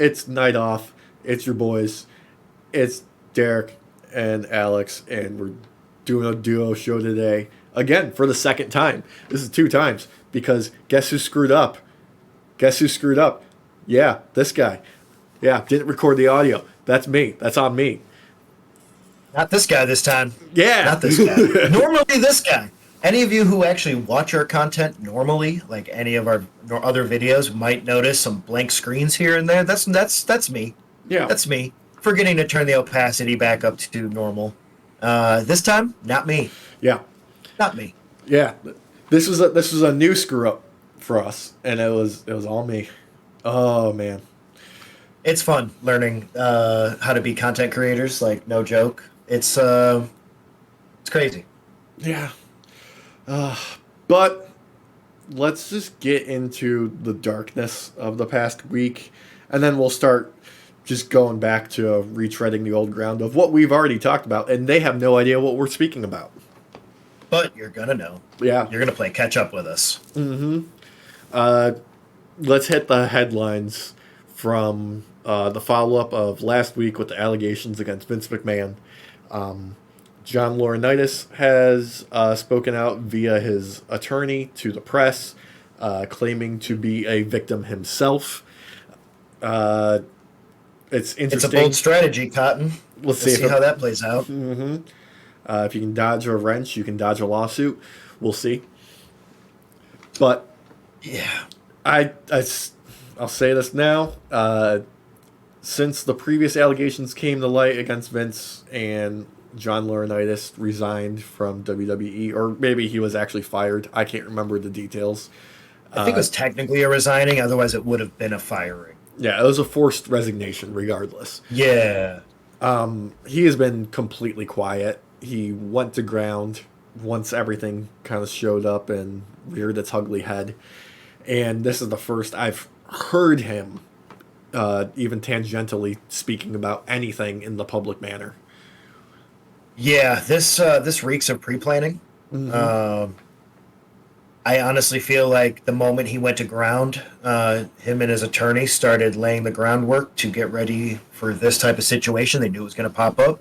It's Night Off. It's your boys. It's Derek and Alex, and we're doing a duo show today. Again, for the second time. This is 2 times, because guess who screwed up? Guess who screwed up? Yeah, this guy. Yeah, didn't record the audio. That's me. That's on me. Not this guy this time. Yeah. Not this guy. Normally this guy. Any of you who actually watch our content normally, like any of our other videos, might notice some blank screens here and there. That's me. Yeah. That's me. Forgetting to turn the opacity back up to normal. This time, not me. Yeah. Not me. Yeah. This was a new screw up for us, and it was all me. Oh man. It's fun learning how to be content creators. Like, no joke. It's crazy. Yeah. But let's just get into the darkness of the past week, and then we'll start just going back to retreading the old ground of what we've already talked about, and they have no idea what we're speaking about. But you're gonna know. Yeah. You're gonna play catch up with us. Mm-hmm. Let's hit the headlines from the follow-up of last week with the allegations against Vince McMahon. John Laurenittis has spoken out via his attorney to the press, claiming to be a victim himself. It's interesting. It's a bold strategy, Cotton. Let's see how that plays out. Mm-hmm. If you can dodge a wrench, you can dodge a lawsuit. We'll see. But yeah, I'll say this now. Since the previous allegations came to light against Vince and John Laurinaitis resigned from WWE, or maybe he was actually fired. I can't remember the details. I think it was technically a resigning, otherwise it would have been a firing. Yeah, it was a forced resignation regardless. Yeah. He has been completely quiet. He went to ground once everything kind of showed up and reared its ugly head. And this is the first I've heard him even tangentially speaking about anything in the public manner. Yeah, this reeks of pre-planning. Mm-hmm. I honestly feel like the moment he went to ground, him and his attorney started laying the groundwork to get ready for this type of situation. They knew it was going to pop up,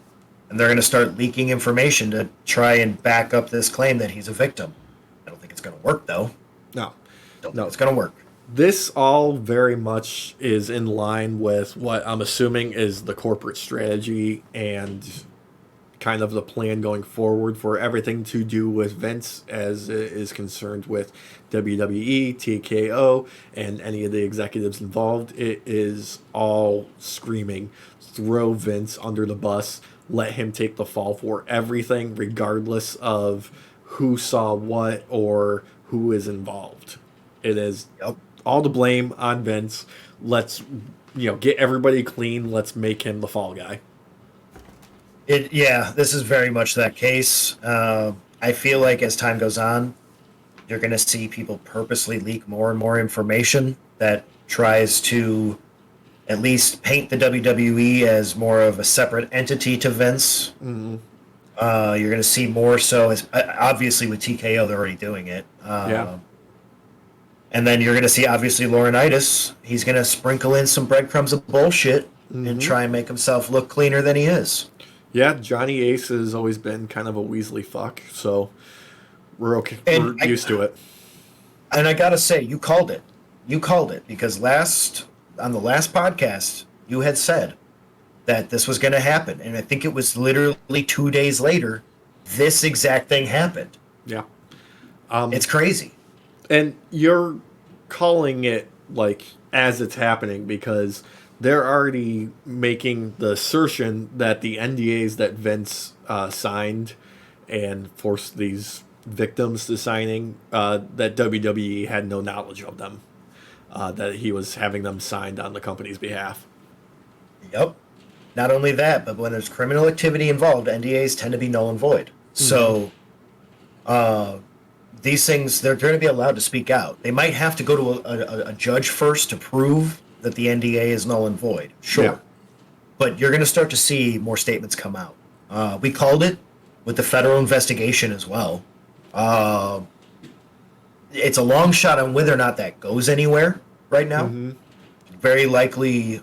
and they're going to start leaking information to try and back up this claim that he's a victim. I don't think it's going to work, though. No. Don't think it's going to work. This all very much is in line with what I'm assuming is the corporate strategy and kind of the plan going forward for everything to do with Vince as it is concerned with WWE, TKO, and any of the executives involved. It is all screaming, throw Vince under the bus, let him take the fall for everything, regardless of who saw what or who is involved. It is all the blame on Vince. Let's get everybody clean. Let's make him the fall guy. This is very much that case. I feel like as time goes on, you're going to see people purposely leak more and more information that tries to at least paint the WWE as more of a separate entity to Vince. Mm-hmm. You're going to see more so, as obviously with TKO, they're already doing it. And then you're going to see, obviously, Laurinaitis. He's going to sprinkle in some breadcrumbs of bullshit and try and make himself look cleaner than he is. Yeah, Johnny Ace has always been kind of a Weasley fuck, so we're okay. We're used to it. And I gotta say, you called it. You called it because on the last podcast, you had said that this was going to happen, and I think it was literally 2 days later, this exact thing happened. Yeah, it's crazy. And you're calling it like as it's happening because they're already making the assertion that the NDAs that Vince signed and forced these victims to signing, that WWE had no knowledge of them, that he was having them signed on the company's behalf. Yep. Not only that, but when there's criminal activity involved, NDAs tend to be null and void. So these things, they're going to be allowed to speak out. They might have to go to a judge first to prove that the NDA is null and void. Sure. Yeah. But you're going to start to see more statements come out. We called it with the federal investigation as well. It's a long shot on whether or not that goes anywhere right now. Very likely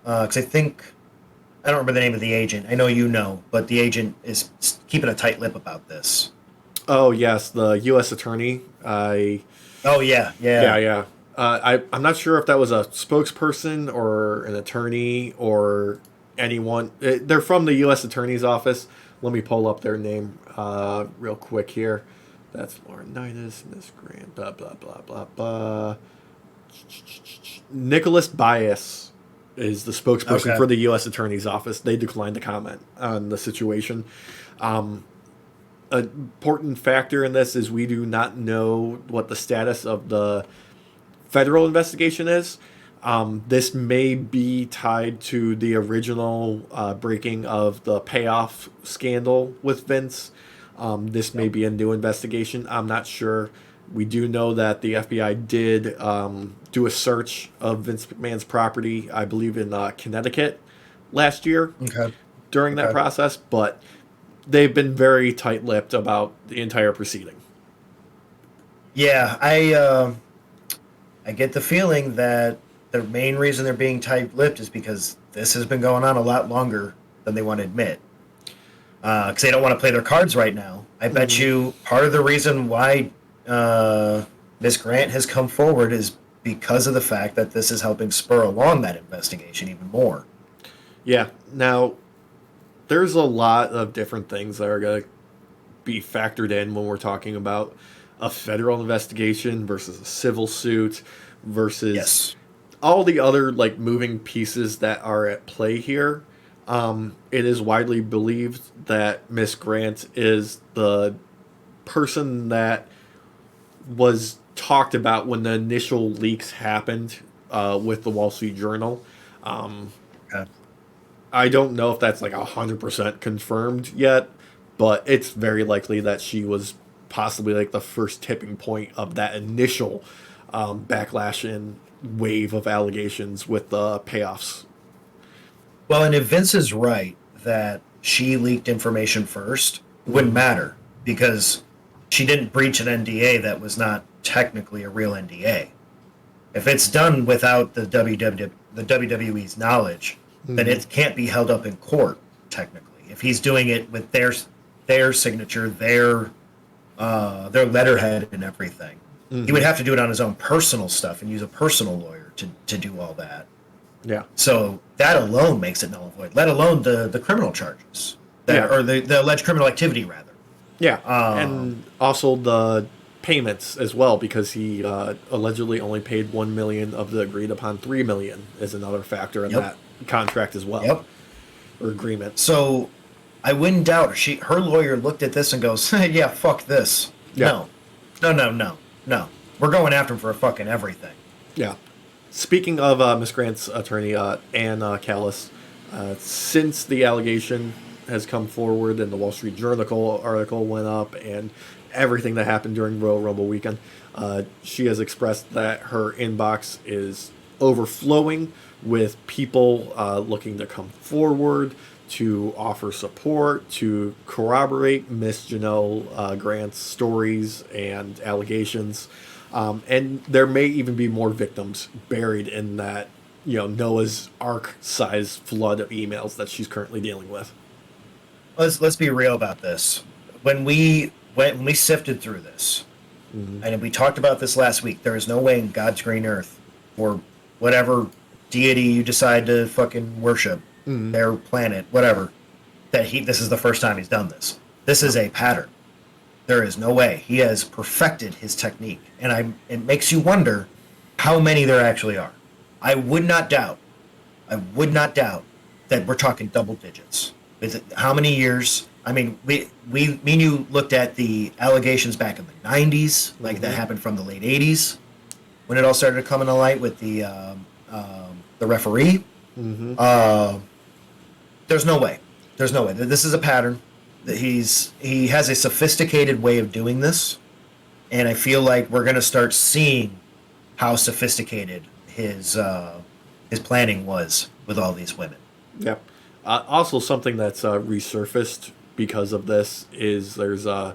Because I think I don't remember the name of the agent. I know you know, but the agent is keeping a tight lip about this. Oh yes, the U.S. attorney. Oh yeah, Yeah, yeah. yeah. I'm not sure if that was a spokesperson or an attorney or anyone. They're from the U.S. attorney's office. Let me pull up their name real quick here. That's Laurenittis, Miss Grant, blah blah blah blah blah. Nicholas Bias is the spokesperson Okay. for the U.S. attorney's office. They declined to comment on the situation. Um, an important factor in this is we do not know what the status of the federal investigation is. This may be tied to the original breaking of the payoff scandal with Vince. This may Yep. be a new investigation. I'm not sure. We do know that the FBI did do a search of Vince McMahon's property, I believe in Connecticut last year Okay. during that Okay. process, but they've been very tight lipped about the entire proceeding. Yeah, I get the feeling that the main reason they're being tight-lipped is because this has been going on a lot longer than they want to admit. Because they don't want to play their cards right now. I bet Mm-hmm. you part of the reason why Miss Grant has come forward is because of the fact that this is helping spur along that investigation even more. Yeah. Now, there's a lot of different things that are going to be factored in when we're talking about a federal investigation versus a civil suit versus Yes. all the other like moving pieces that are at play here. It is widely believed that Miss Grant is the person that was talked about when the initial leaks happened with the Wall Street Journal. Um, Okay. I don't know if that's like 100% confirmed yet, but it's very likely that she was possibly like the first tipping point of that initial backlash and wave of allegations with the payoffs. Well, and if Vince is right that she leaked information first, it wouldn't Mm-hmm. matter because she didn't breach an NDA that was not technically a real NDA. If it's done without the WWE's knowledge, then Mm-hmm. it can't be held up in court technically. If he's doing it with their signature, their letterhead and everything, he would Mm-hmm. have to do it on his own personal stuff and use a personal lawyer to do all that. Yeah. So that alone makes it null and void. Let alone the criminal charges that Yeah. or the alleged criminal activity rather. Yeah. Um, And also the payments as well, because he allegedly only paid 1 million of the agreed upon 3 million is another factor in yep, that contract as well, yep. or agreement. So I wouldn't doubt her lawyer looked at this and goes, yeah, fuck this. Yeah. No, no, no, no, no. We're going after him for fucking everything. Yeah. Speaking of Miss Grant's attorney, Ann Callis, since the allegation has come forward and the Wall Street Journal article went up and everything that happened during Royal Rumble weekend, she has expressed that her inbox is overflowing with people looking to come forward to offer support, to corroborate Miss Janelle Grant's stories and allegations. And there may even be more victims buried in that, Noah's Ark size flood of emails that she's currently dealing with. Let's be real about this. When we sifted through this, Mm-hmm. and we talked about this last week, there is no way in God's green earth or whatever deity you decide to fucking worship, Mm-hmm. their planet, whatever, that this is the first time he's done this. This No. is a pattern. There is no way. He has perfected his technique. And it makes you wonder how many there actually are. I would not doubt, I would not doubt that we're talking double digits. With how many years? I mean, me and you looked at the allegations back in the 90s, like that Mm-hmm. happened from the late 80s, when it all started to come into light with the referee. Mm-hmm. Uh, there's no way. There's no way. This is a pattern. That he has a sophisticated way of doing this, and I feel like we're gonna start seeing how sophisticated his planning was with all these women. Yeah. Also, something that's resurfaced because of this is there's an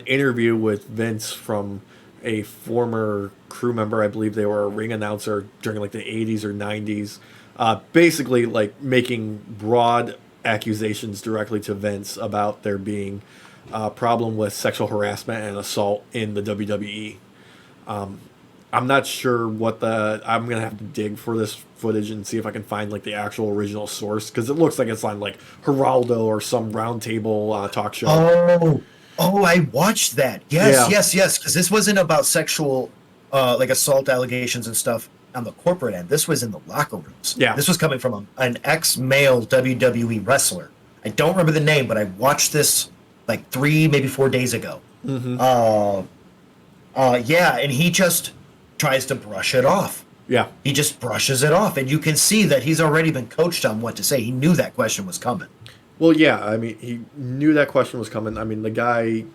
interview with Vince from a former crew member. I believe they were a ring announcer during like the 80s or 90s. basically like making broad accusations directly to Vince about there being a problem with sexual harassment and assault in the WWE. I'm not sure what the. I'm gonna have to dig for this footage and see if I can find like the actual original source because it looks like it's on like Geraldo or some roundtable talk show. Oh, I watched that. Yes, Yeah. yes. Because this wasn't about sexual, like assault allegations and stuff on the corporate end. This was in the locker rooms. Yeah. This was coming from an ex-male WWE wrestler. I don't remember the name, but I watched this like 3, maybe 4 days ago. Yeah, and he just tries to brush it off. Yeah. He just brushes it off, and you can see that he's already been coached on what to say. He knew that question was coming. Well, yeah. I mean, he knew that question was coming. I mean, the guy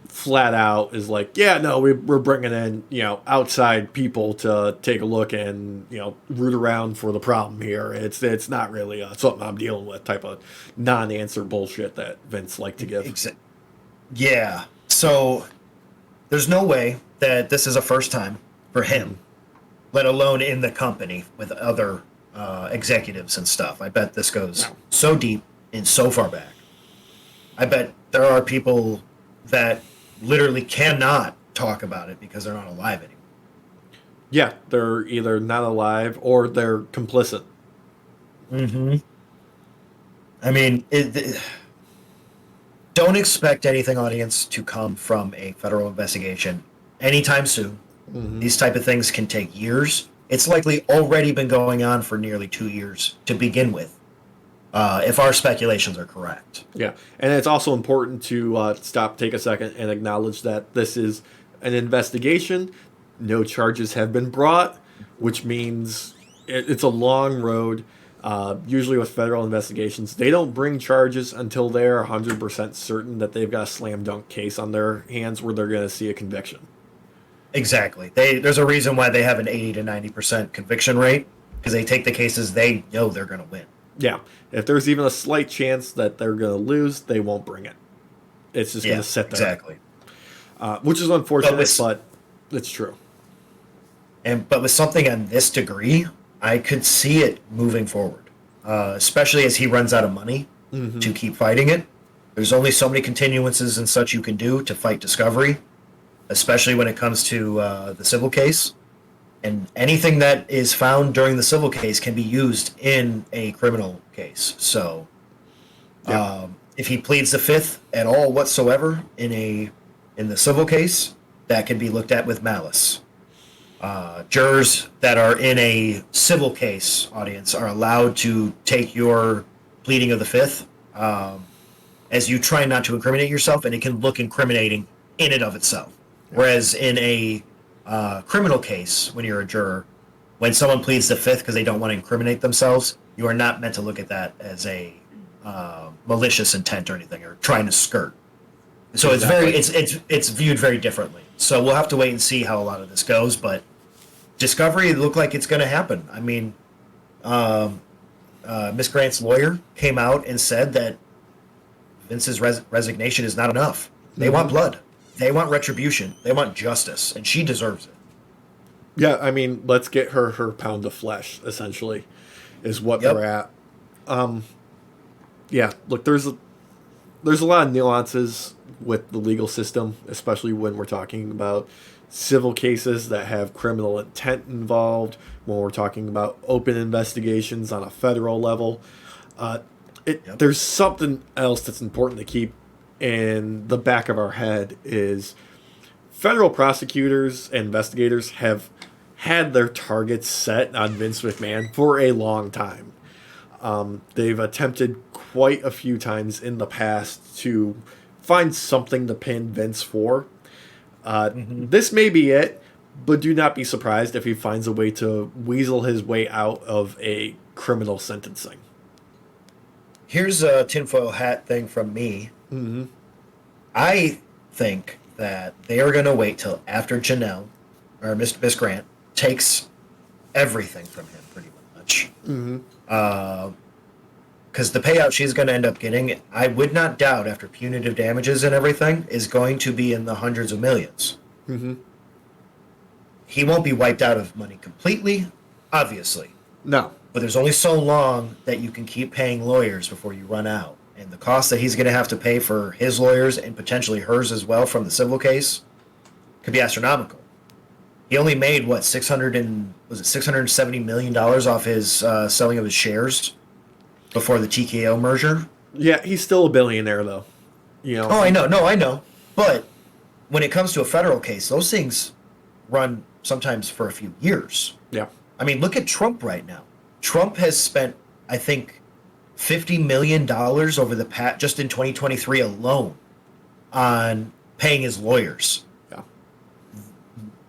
flat out is like, yeah, no, we're bringing in, outside people to take a look and, root around for the problem here. It's not really something I'm dealing with type of non-answer bullshit that Vince liked to give. Yeah. So there's no way that this is a first time for him, let alone in the company with other executives and stuff. I bet this goes so deep and so far back. I bet there are people that literally cannot talk about it because they're not alive anymore. Yeah, they're either not alive or they're complicit. I mean, don't expect anything, audience, to come from a federal investigation anytime soon. These type of things can take years. It's likely already been going on for nearly 2 years to begin with, if our speculations are correct. Yeah, and it's also important to take a second, and acknowledge that this is an investigation. No charges have been brought, which means it's a long road. Usually with federal investigations, they don't bring charges until they're 100% certain that they've got a slam dunk case on their hands where they're going to see a conviction. Exactly. There's a reason why they have an 80 to 90% conviction rate, because they take the cases they know they're going to win. Yeah. If there's even a slight chance that they're going to lose, they won't bring it. It's just going to sit there. Exactly. Which is unfortunate, but it's true. But with something on this degree, I could see it moving forward, especially as he runs out of money to keep fighting it. There's only so many continuances and such you can do to fight Discovery, especially when it comes to the civil case. And anything that is found during the civil case can be used in a criminal case. So if he pleads the fifth at all whatsoever in the civil case, that can be looked at with malice. Jurors that are in a civil case, audience, are allowed to take your pleading of the fifth as you try not to incriminate yourself, and it can look incriminating in and of itself. Whereas in a criminal case, when you're a juror, when someone pleads the fifth because they don't want to incriminate themselves, you are not meant to look at that as a malicious intent or anything, or trying to skirt. So it's viewed very differently. So we'll have to wait and see how a lot of this goes, but Discovery looked like it's going to happen. I mean, Miss Grant's lawyer came out and said that Vince's resignation is not enough. They want blood. They want retribution. They want justice, and she deserves it. Yeah, I mean, let's get her pound of flesh, essentially, is what they're at. Yeah, look, there's a lot of nuances with the legal system, especially when we're talking about civil cases that have criminal intent involved, when we're talking about open investigations on a federal level. There's something else that's important to keep in the back of our head is federal prosecutors and investigators have had their targets set on Vince McMahon for a long time. They've attempted quite a few times in the past to find something to pin Vince for. This may be it, but do not be surprised if he finds a way to weasel his way out of a criminal sentencing. Here's a tinfoil hat thing from me. I think that they are going to wait till after Janelle, or Miss Grant, takes everything from him pretty much. Because the payout she's going to end up getting, I would not doubt, after punitive damages and everything, is going to be in the hundreds of millions. He won't be wiped out of money completely, obviously. No. But there's only so long that you can keep paying lawyers before you run out. And the cost that he's going to have to pay for his lawyers and potentially hers as well from the civil case could be astronomical. He only made what $670 million off his selling of his shares before the TKO merger. Yeah, he's still a billionaire though. You know. Oh, I know. No, I know. But when it comes to a federal case, those things run sometimes for a few years. Yeah. I mean, look at Trump right now. Trump has spent, I think, $50 million over the past, just in 2023 alone, on paying his lawyers. Yeah.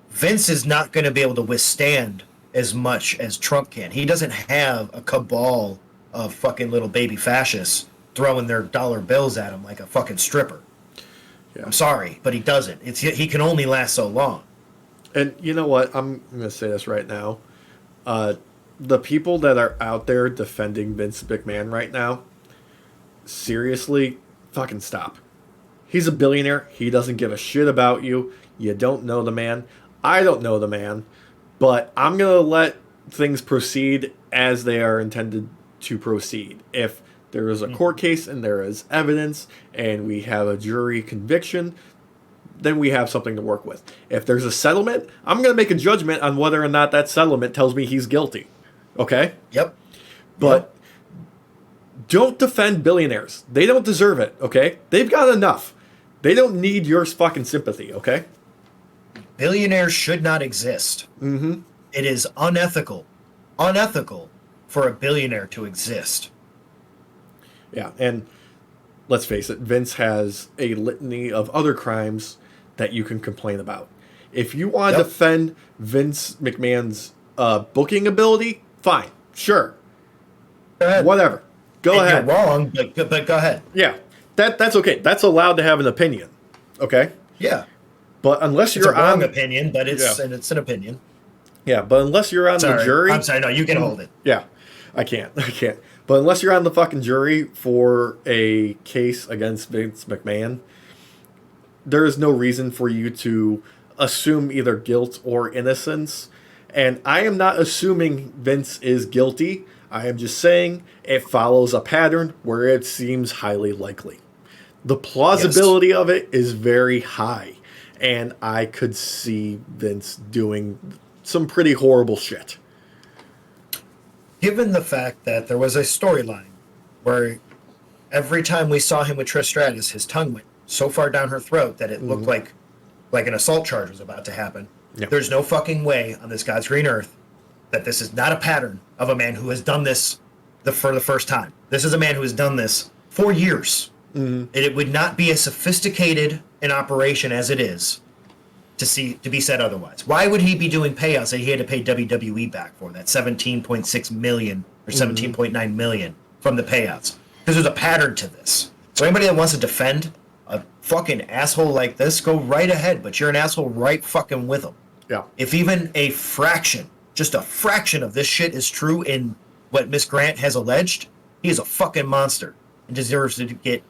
Vince is not going to be able to withstand as much as Trump can. He doesn't have a cabal of fucking little baby fascists throwing their dollar bills at him like a fucking stripper. Yeah. I'm sorry, but he doesn't. He can only last so long. And you know what? I'm going to say this right now. The people that are out there defending Vince McMahon right now, seriously, fucking stop. He's a billionaire. He doesn't give a shit about you. You don't know the man. I don't know the man. But I'm going to let things proceed as they are intended to proceed. If there is a court case and there is evidence and we have a jury conviction, then we have something to work with. If there's a settlement, I'm going to make a judgment on whether or not that settlement tells me he's guilty. Okay? Yep. But don't defend billionaires. They don't deserve it, okay? They've got enough. They don't need your fucking sympathy, okay? Billionaires should not exist. Mm-hmm. It is unethical for a billionaire to exist. Yeah, and let's face it, Vince has a litany of other crimes that you can complain about. If you want to defend Vince McMahon's booking ability, fine, sure, go ahead. Whatever, go ahead. You're wrong, but go ahead. Yeah, that's okay. That's allowed to have an opinion, okay? Yeah, but unless it's you're a wrong on opinion, but it's an opinion. Yeah, but unless you're on the jury, I'm sorry, no, you can hold it. Yeah, I can't. But unless you're on the fucking jury for a case against Vince McMahon, there is no reason for you to assume either guilt or innocence. And I am not assuming Vince is guilty. I am just saying it follows a pattern where it seems highly likely. The plausibility of it is very high. And I could see Vince doing some pretty horrible shit. Given the fact that there was a storyline where every time we saw him with Trish Stratus, his tongue went so far down her throat that it looked like an assault charge was about to happen. Yep. There's no fucking way on this God's green earth that this is not a pattern of a man who has done this for the first time. This is a man who has done this for years. Mm-hmm. It would not be as sophisticated an operation as it is to be said otherwise. Why would he be doing payouts that he had to pay WWE back for, that 17.6 million or 17.9 million from the payouts? Because there's a pattern to this. So anybody that wants to defend a fucking asshole like this, go right ahead, but you're an asshole right fucking with him. Yeah. If even a fraction, just a fraction of this shit is true in what Miss Grant has alleged, he is a fucking monster and deserves to get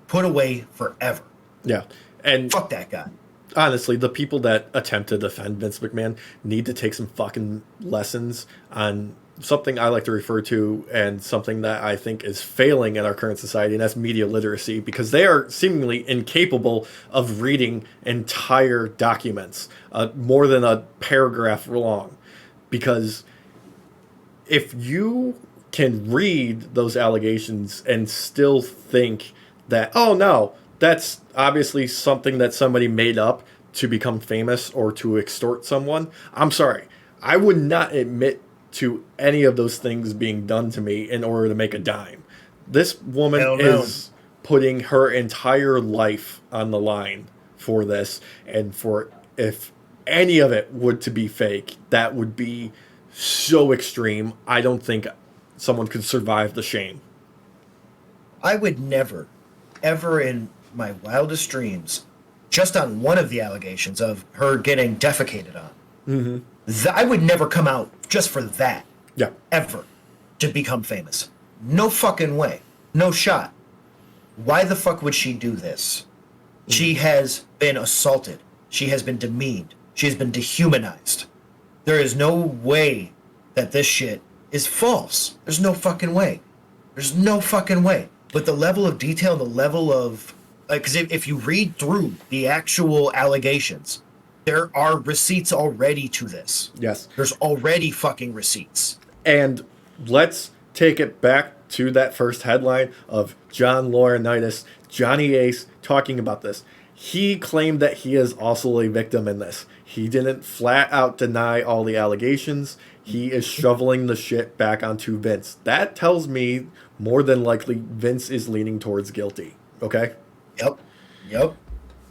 put away forever. Yeah. And fuck that guy. Honestly, the people that attempt to defend Vince McMahon need to take some fucking lessons on something I like to refer to and something that I think is failing in our current society, and that's media literacy, because they are seemingly incapable of reading entire documents, more than a paragraph long. Because if you can read those allegations and still think that, oh no, that's obviously something that somebody made up to become famous or to extort someone, I'm sorry. I would not admit to any of those things being done to me in order to make a dime. This woman is putting her entire life on the line for this, and for if any of it would to be fake, that would be so extreme. I don't think someone could survive the shame. I would never, ever in my wildest dreams, just on one of the allegations of her getting defecated on, I would never come out just for that. Yeah. Ever. To become famous. No fucking way. No shot. Why the fuck would she do this? She has been assaulted. She has been demeaned. She has been dehumanized. There is no way that this shit is false. There's no fucking way. There's no fucking way. With the level of detail, the level of... Because if you read through the actual allegations, there are receipts already to this. Yes. There's already fucking receipts. And let's take it back to that first headline of John Laurinaitis, Johnny Ace, talking about this. He claimed that he is also a victim in this. He didn't flat out deny all the allegations. He is shoveling the shit back onto Vince. That tells me more than likely Vince is leaning towards guilty. Okay? Yep.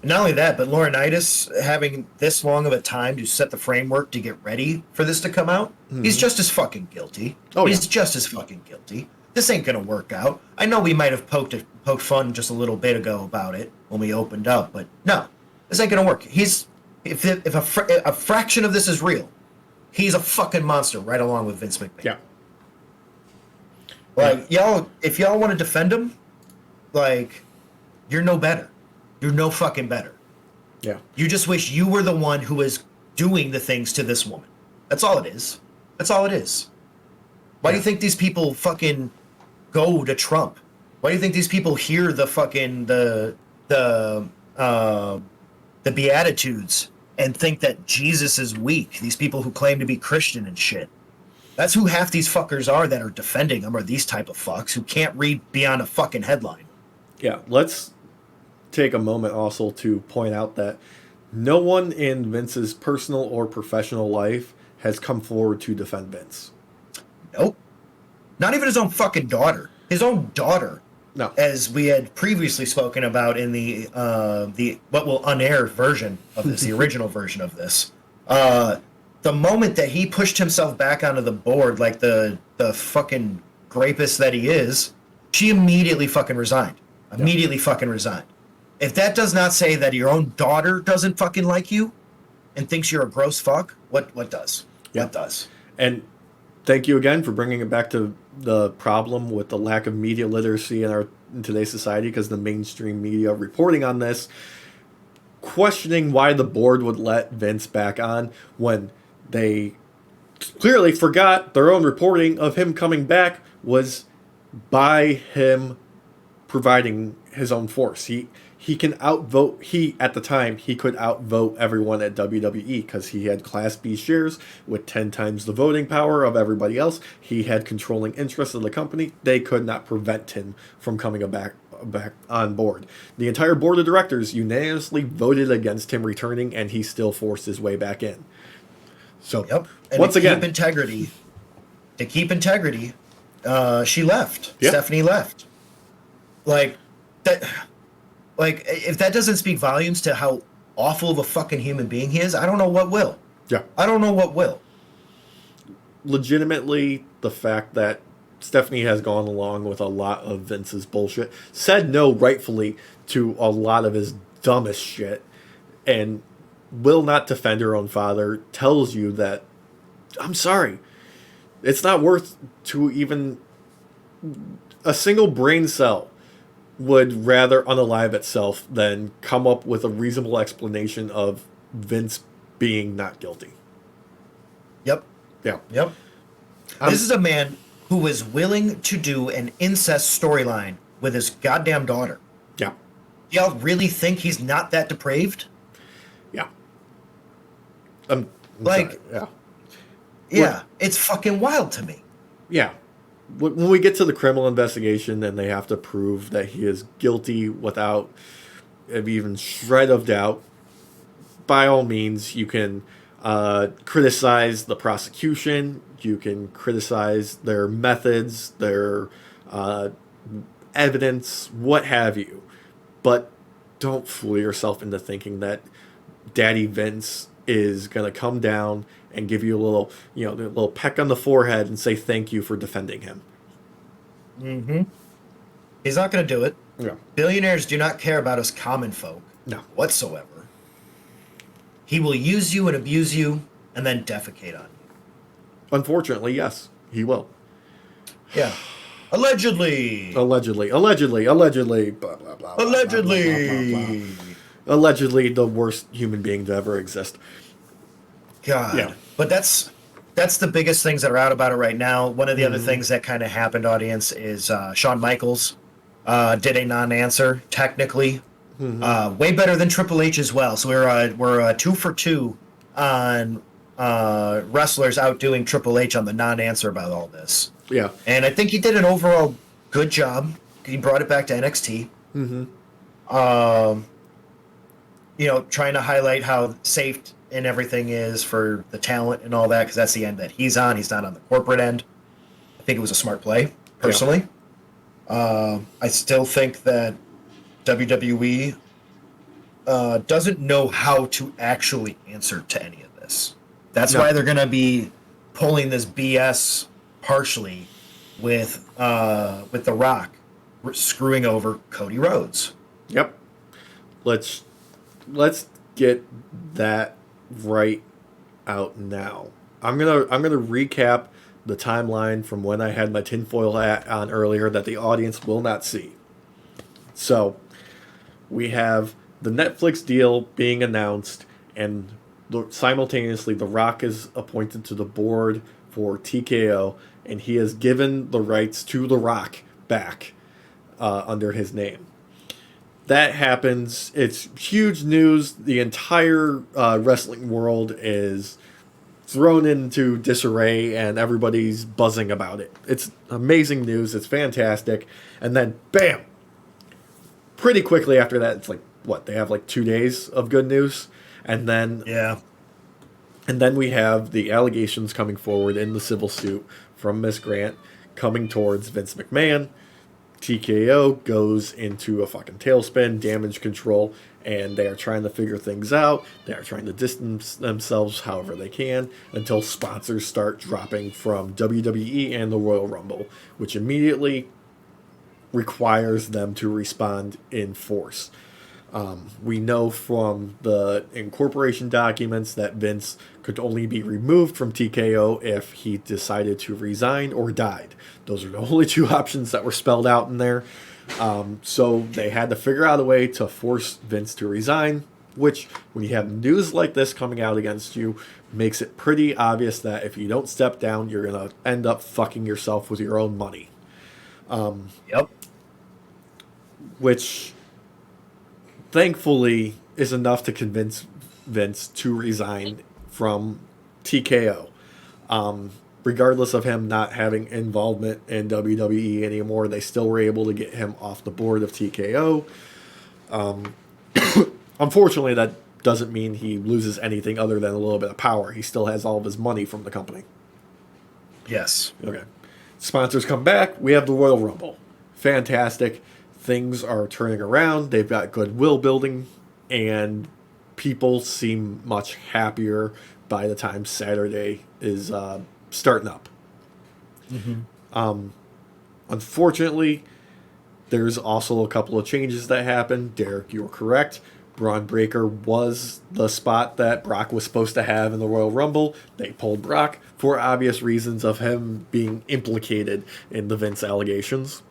Not only that, but Laurinaitis having this long of a time to set the framework to get ready for this to come out, he's just as fucking guilty. He's just as fucking guilty. This ain't gonna work out. I know we might have poked fun just a little bit ago about it when we opened up, but no, this ain't gonna work. If a fraction of this is real, he's a fucking monster right along with Vince McMahon. Yeah. Like, y'all, if y'all want to defend him, like, you're no better. You're no fucking better. Yeah. You just wish you were the one who was doing the things to this woman. That's all it is. That's all it is. Why do you think these people fucking go to Trump? Why do you think these people hear the fucking the Beatitudes and think that Jesus is weak? These people who claim to be Christian and shit. That's who half these fuckers are that are defending him, are these type of fucks who can't read beyond a fucking headline. Yeah, let's take a moment also to point out that no one in Vince's personal or professional life has come forward to defend Vince. Nope. Not even his own fucking daughter. His own daughter. No. As we had previously spoken about in the what will unair version of this, the original version of this. The moment that he pushed himself back onto the board like the fucking rapist that he is, she immediately fucking resigned. Immediately fucking resigned. If that does not say that your own daughter doesn't fucking like you and thinks you're a gross fuck, what does? Yeah. What does? And thank you again for bringing it back to the problem with the lack of media literacy in today's society, because the mainstream media reporting on this, questioning why the board would let Vince back on when they clearly forgot their own reporting of him coming back was by him providing his own force. He can outvote, at the time, he could outvote everyone at WWE because he had Class B shares with 10 times the voting power of everybody else. He had controlling interests of the company. They could not prevent him from coming back on board. The entire board of directors unanimously voted against him returning, and he still forced his way back in. So, And once again, to keep integrity, she left. Yeah. Stephanie left. Like that. Like, if that doesn't speak volumes to how awful of a fucking human being he is, I don't know what will. Yeah. I don't know what will. Legitimately, the fact that Stephanie has gone along with a lot of Vince's bullshit, said no rightfully to a lot of his dumbest shit, and will not defend her own father, tells you that, I'm sorry, it's not worth to even... A single brain cell would rather unalive itself than come up with a reasonable explanation of Vince being not guilty. Yep. Yeah. Yep. This is a man who was willing to do an incest storyline with his goddamn daughter. Yeah. Y'all really think he's not that depraved? Yeah. Like, sorry. Yeah. Yeah, it's fucking wild to me. Yeah. When we get to the criminal investigation and they have to prove that he is guilty without even shred of doubt, by all means, you can criticize the prosecution, you can criticize their methods, their evidence, what have you. But don't fool yourself into thinking that Daddy Vince is going to come down and give you a little peck on the forehead and say thank you for defending him. Mm-hmm. He's not going to do it. Yeah. Billionaires do not care about us common folk. No. Whatsoever. He will use you and abuse you and then defecate on you. Unfortunately, yes, he will. Yeah. Allegedly. Allegedly. Blah, blah, blah. Allegedly. Blah, blah, blah, blah. Allegedly the worst human being to ever exist. God. Yeah. But that's that's the biggest things that are out about it right now. One of the other Mhm. things that kind of happened, audience, is Shawn Michaels did a non-answer technically, Mhm. way better than Triple H as well. So we're 2 for 2 on wrestlers outdoing Triple H on the non-answer about all this, Yeah. and I think he did an overall good job. He brought it back to NXT. Mhm. Um, trying to highlight how safe and everything is for the talent and all that, because that's the end that he's on. He's not on the corporate end. I think it was a smart play, Yeah. personally. I still think that WWE doesn't know how to actually answer to any of this. That's No. why they're going to be pulling this BS partially with The Rock screwing over Cody Rhodes. Yep. Let's get that right out now. I'm gonna recap the timeline from when I had my tinfoil hat on earlier that the audience will not see. So we have the Netflix deal being announced, and simultaneously, The Rock is appointed to the board for TKO, and he has given the rights to The Rock back under his name. That happens. It's huge news. The entire wrestling world is thrown into disarray, and everybody's buzzing about it. It's amazing news. It's fantastic. And then, bam! Pretty quickly after that, it's like, what? They have like 2 days of good news. And then Yeah. And then we have the allegations coming forward in the civil suit from Miss Grant coming towards Vince McMahon. TKO goes into a fucking tailspin, damage control, and they are trying to figure things out. They are trying to distance themselves however they can until sponsors start dropping from WWE and the Royal Rumble, which immediately requires them to respond in force. We know from the incorporation documents that Vince could only be removed from TKO if he decided to resign or died. Those are the only two options that were spelled out in there. So they had to figure out a way to force Vince to resign, which, when you have news like this coming out against you, makes it pretty obvious that if you don't step down, you're going to end up fucking yourself with your own money. Yep. Which, thankfully, is enough to convince Vince to resign from TKO. Regardless of him not having involvement in WWE anymore, they still were able to get him off the board of TKO. Unfortunately, that doesn't mean he loses anything other than a little bit of power. He still has all of his money from the company. Yes. Okay. Sponsors come back. We have the Royal Rumble. Fantastic. Things are turning around. They've got goodwill building, and people seem much happier by the time Saturday is starting up. Unfortunately, there's also a couple of changes that happened. Derek, you were correct. Braun Breaker was the spot that Brock was supposed to have in the Royal Rumble. They pulled Brock for obvious reasons of him being implicated in the Vince allegations.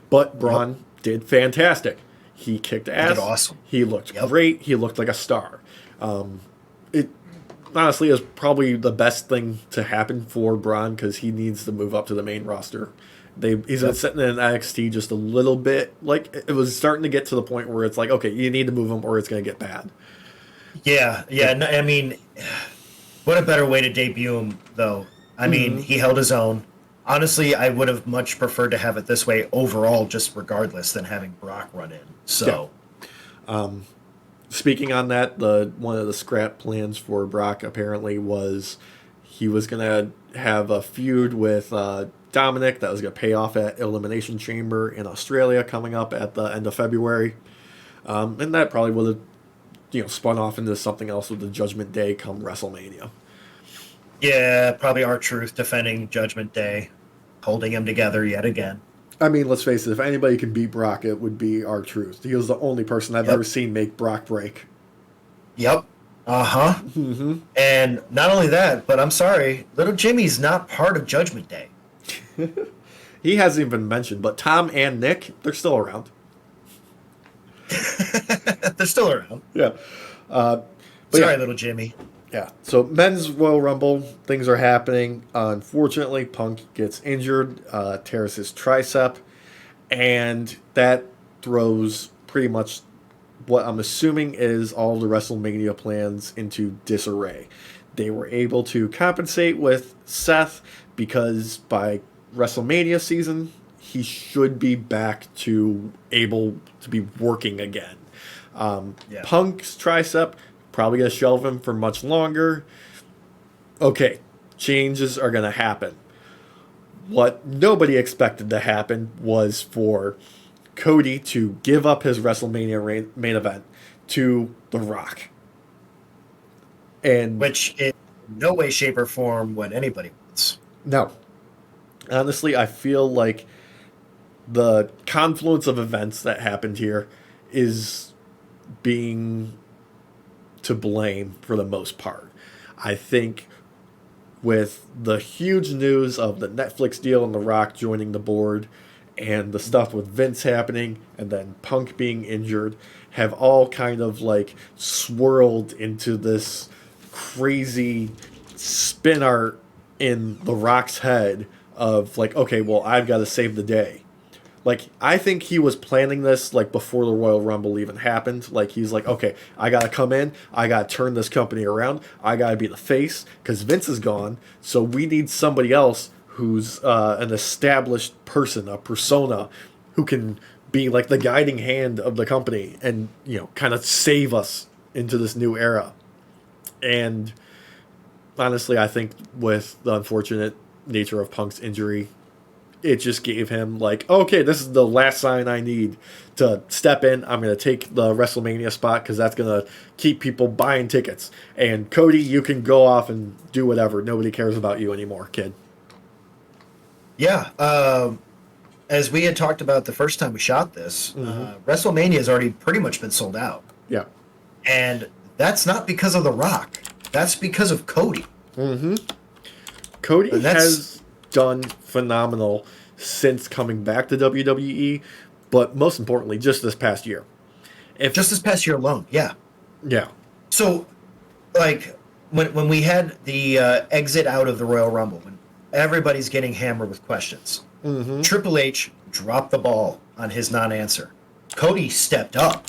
But Braun did fantastic. He kicked ass. He did awesome. He looked great. He looked like a star. It honestly is probably the best thing to happen for Braun because he needs to move up to the main roster. He's been sitting in NXT just a little bit. Like, it was starting to get to the point where it's like, okay, you need to move him or it's going to get bad. Yeah. No, I mean, what a better way to debut him, though. I mean, he held his own. Honestly, I would have much preferred to have it this way overall, just regardless, than having Brock run in. So, Speaking on that, one of the scrap plans for Brock apparently was he was going to have a feud with Dominic that was going to pay off at Elimination Chamber in Australia coming up at the end of February. And that probably would have spun off into something else with the Judgment Day come WrestleMania. yeah, probably R-Truth defending Judgment Day, holding him together yet again. I mean, let's face it, if anybody can beat Brock, it would be R-Truth. He was the only person I've ever seen make Brock break. Yep. Uh-huh. And not only that, but I'm sorry, little Jimmy's not part of Judgment Day. He hasn't even been mentioned, but Tom and Nick, they're still around. They're still around. Yeah. Sorry, little Jimmy. Yeah. So men's Royal Rumble, things are happening. Unfortunately, Punk gets injured, tears his tricep, and that throws pretty much what I'm assuming is all the WrestleMania plans into disarray. They were able to compensate with Seth because by WrestleMania season, he should be back to able to be working again. Yeah. Punk's tricep probably gonna shelve him for much longer. Okay, changes are gonna happen. What nobody expected to happen was for Cody to give up his WrestleMania main event to The Rock. And Which in no way, shape, or form what anybody wants. no, honestly, I feel like the confluence of events that happened here is being to blame for the most part. I think with the huge news of the Netflix deal and The Rock joining the board and the stuff with Vince happening and then Punk being injured have all kind of like swirled into this crazy spin art in The Rock's head of like, okay, well, I've got to save the day. Like, I think he was planning this, like, before the Royal Rumble even happened. Like, he's like, okay, I got to come in. I got to turn this company around. I got to be the face because Vince is gone. So we need somebody else who's an established person, a persona, who can be, like, the guiding hand of the company and, you know, kind of save us into this new era. And honestly, I think with the unfortunate nature of Punk's injury, it just gave him like, okay, this is the last sign I need to step in. I'm going to take the WrestleMania spot because that's going to keep people buying tickets. And Cody, you can go off and do whatever. Nobody cares about you anymore, kid. Yeah. As we had talked about the first time we shot this, WrestleMania has already pretty much been sold out. Yeah. And that's not because of The Rock. That's because of Cody. Cody has done phenomenal since coming back to WWE, but most importantly, just this past year. Just this past year alone, yeah. Yeah. So, like, when we had the exit out of the Royal Rumble, when everybody's getting hammered with questions, Triple H dropped the ball on his non-answer. Cody stepped up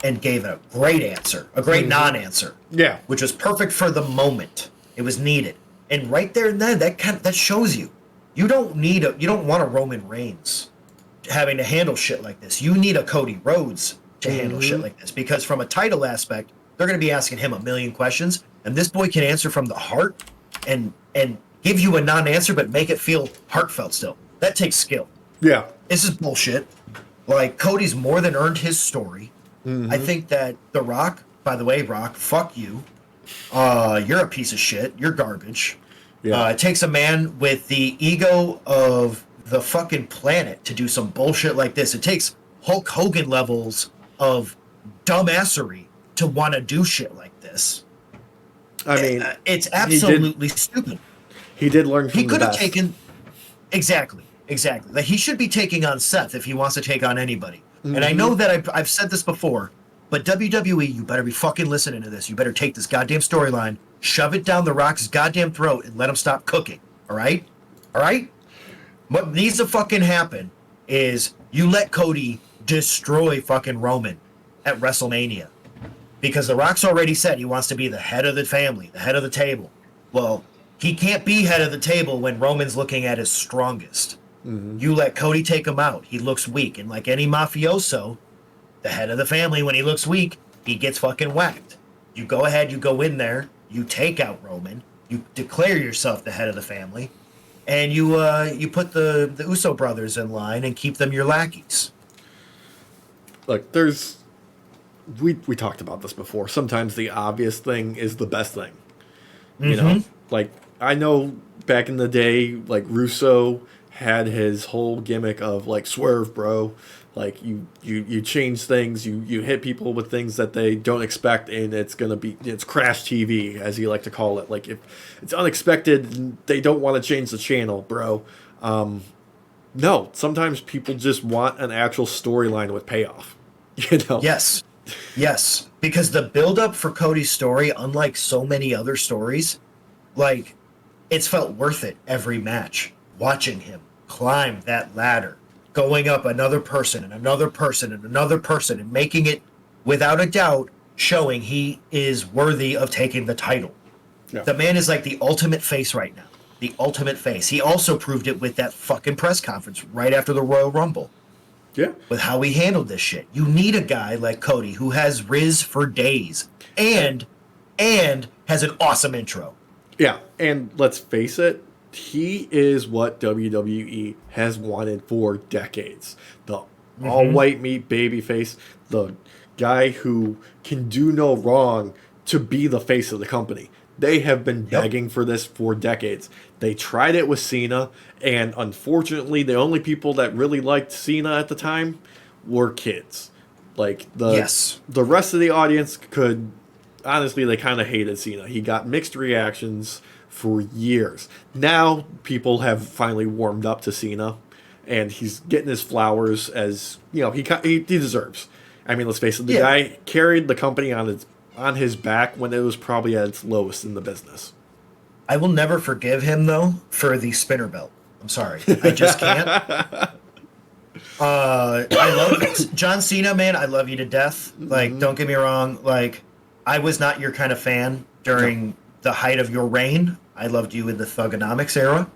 and gave a great answer, a great non-answer. Yeah. Which was perfect for the moment. It was needed. And right there and then, that shows you. You don't want a Roman Reigns having to handle shit like this. You need a Cody Rhodes to handle shit like this. Because from a title aspect, they're going to be asking him a million questions. And this boy can answer from the heart and give you a non-answer, but make it feel heartfelt still. That takes skill. Yeah. This is bullshit. Like, Cody's more than earned his story. I think that The Rock, by the way, Rock, fuck you. You're a piece of shit. You're garbage. Yeah. It takes a man with the ego of the fucking planet to do some bullshit like this. It takes Hulk Hogan levels of dumbassery to want to do shit like this. I mean, it's absolutely stupid. He did learn from He could the have best. taken... Exactly. Like, he should be taking on Seth if he wants to take on anybody. And I know that I've said this before, but WWE, you better be fucking listening to this. You better take this goddamn storyline, shove it down The Rock's goddamn throat, and let him stop cooking. All right? All right? What needs to fucking happen is you let Cody destroy fucking Roman at WrestleMania. Because The Rock's already said he wants to be the head of the family, the head of the table. Well, he can't be head of the table when Roman's looking at his strongest. You let Cody take him out. He looks weak. And like any mafioso, the head of the family, when he looks weak, he gets fucking whacked. You go ahead, you go in there, you take out Roman, you declare yourself the head of the family, and you put the Uso brothers in line and keep them your lackeys. Look, we talked about this before. Sometimes the obvious thing is the best thing. You know, like, I know back in the day, like, Russo had his whole gimmick of like, swerve, bro. Like, you change things, you hit people with things that they don't expect, and it's crash TV, as you like to call it. Like, if it's unexpected, they don't want to change the channel, bro. No, sometimes people just want an actual storyline with payoff. You know? Yes. Yes, because the build-up for Cody's story, unlike so many other stories, like, it's felt worth it every match. Watching him climb that ladder, going up another person and another person and another person, and making it, without a doubt, showing he is worthy of taking the title. Yeah. The man is like the ultimate face right now. The ultimate face. He also proved it with that fucking press conference right after the Royal Rumble. Yeah. With how he handled this shit. You need a guy like Cody who has Riz for days and has an awesome intro. Yeah, and let's face it, he is what WWE has wanted for decades. The all-white meat babyface, the guy who can do no wrong to be the face of the company. They have been begging for this for decades. They tried it with Cena, and unfortunately, the only people that really liked Cena at the time were kids. Like, the rest of the audience could... Honestly, they kind of hated Cena. He got mixed reactions for years. Now, people have finally warmed up to Cena, and he's getting his flowers as, he deserves. I mean, let's face it, the guy carried the company on his back when it was probably at its lowest in the business. I will never forgive him, though, for the spinner belt. I'm sorry. I just can't. I love John Cena, man. I love you to death. Like, don't get me wrong. Like, I was not your kind of fan during the height of your reign. I loved you in the Thugonomics era.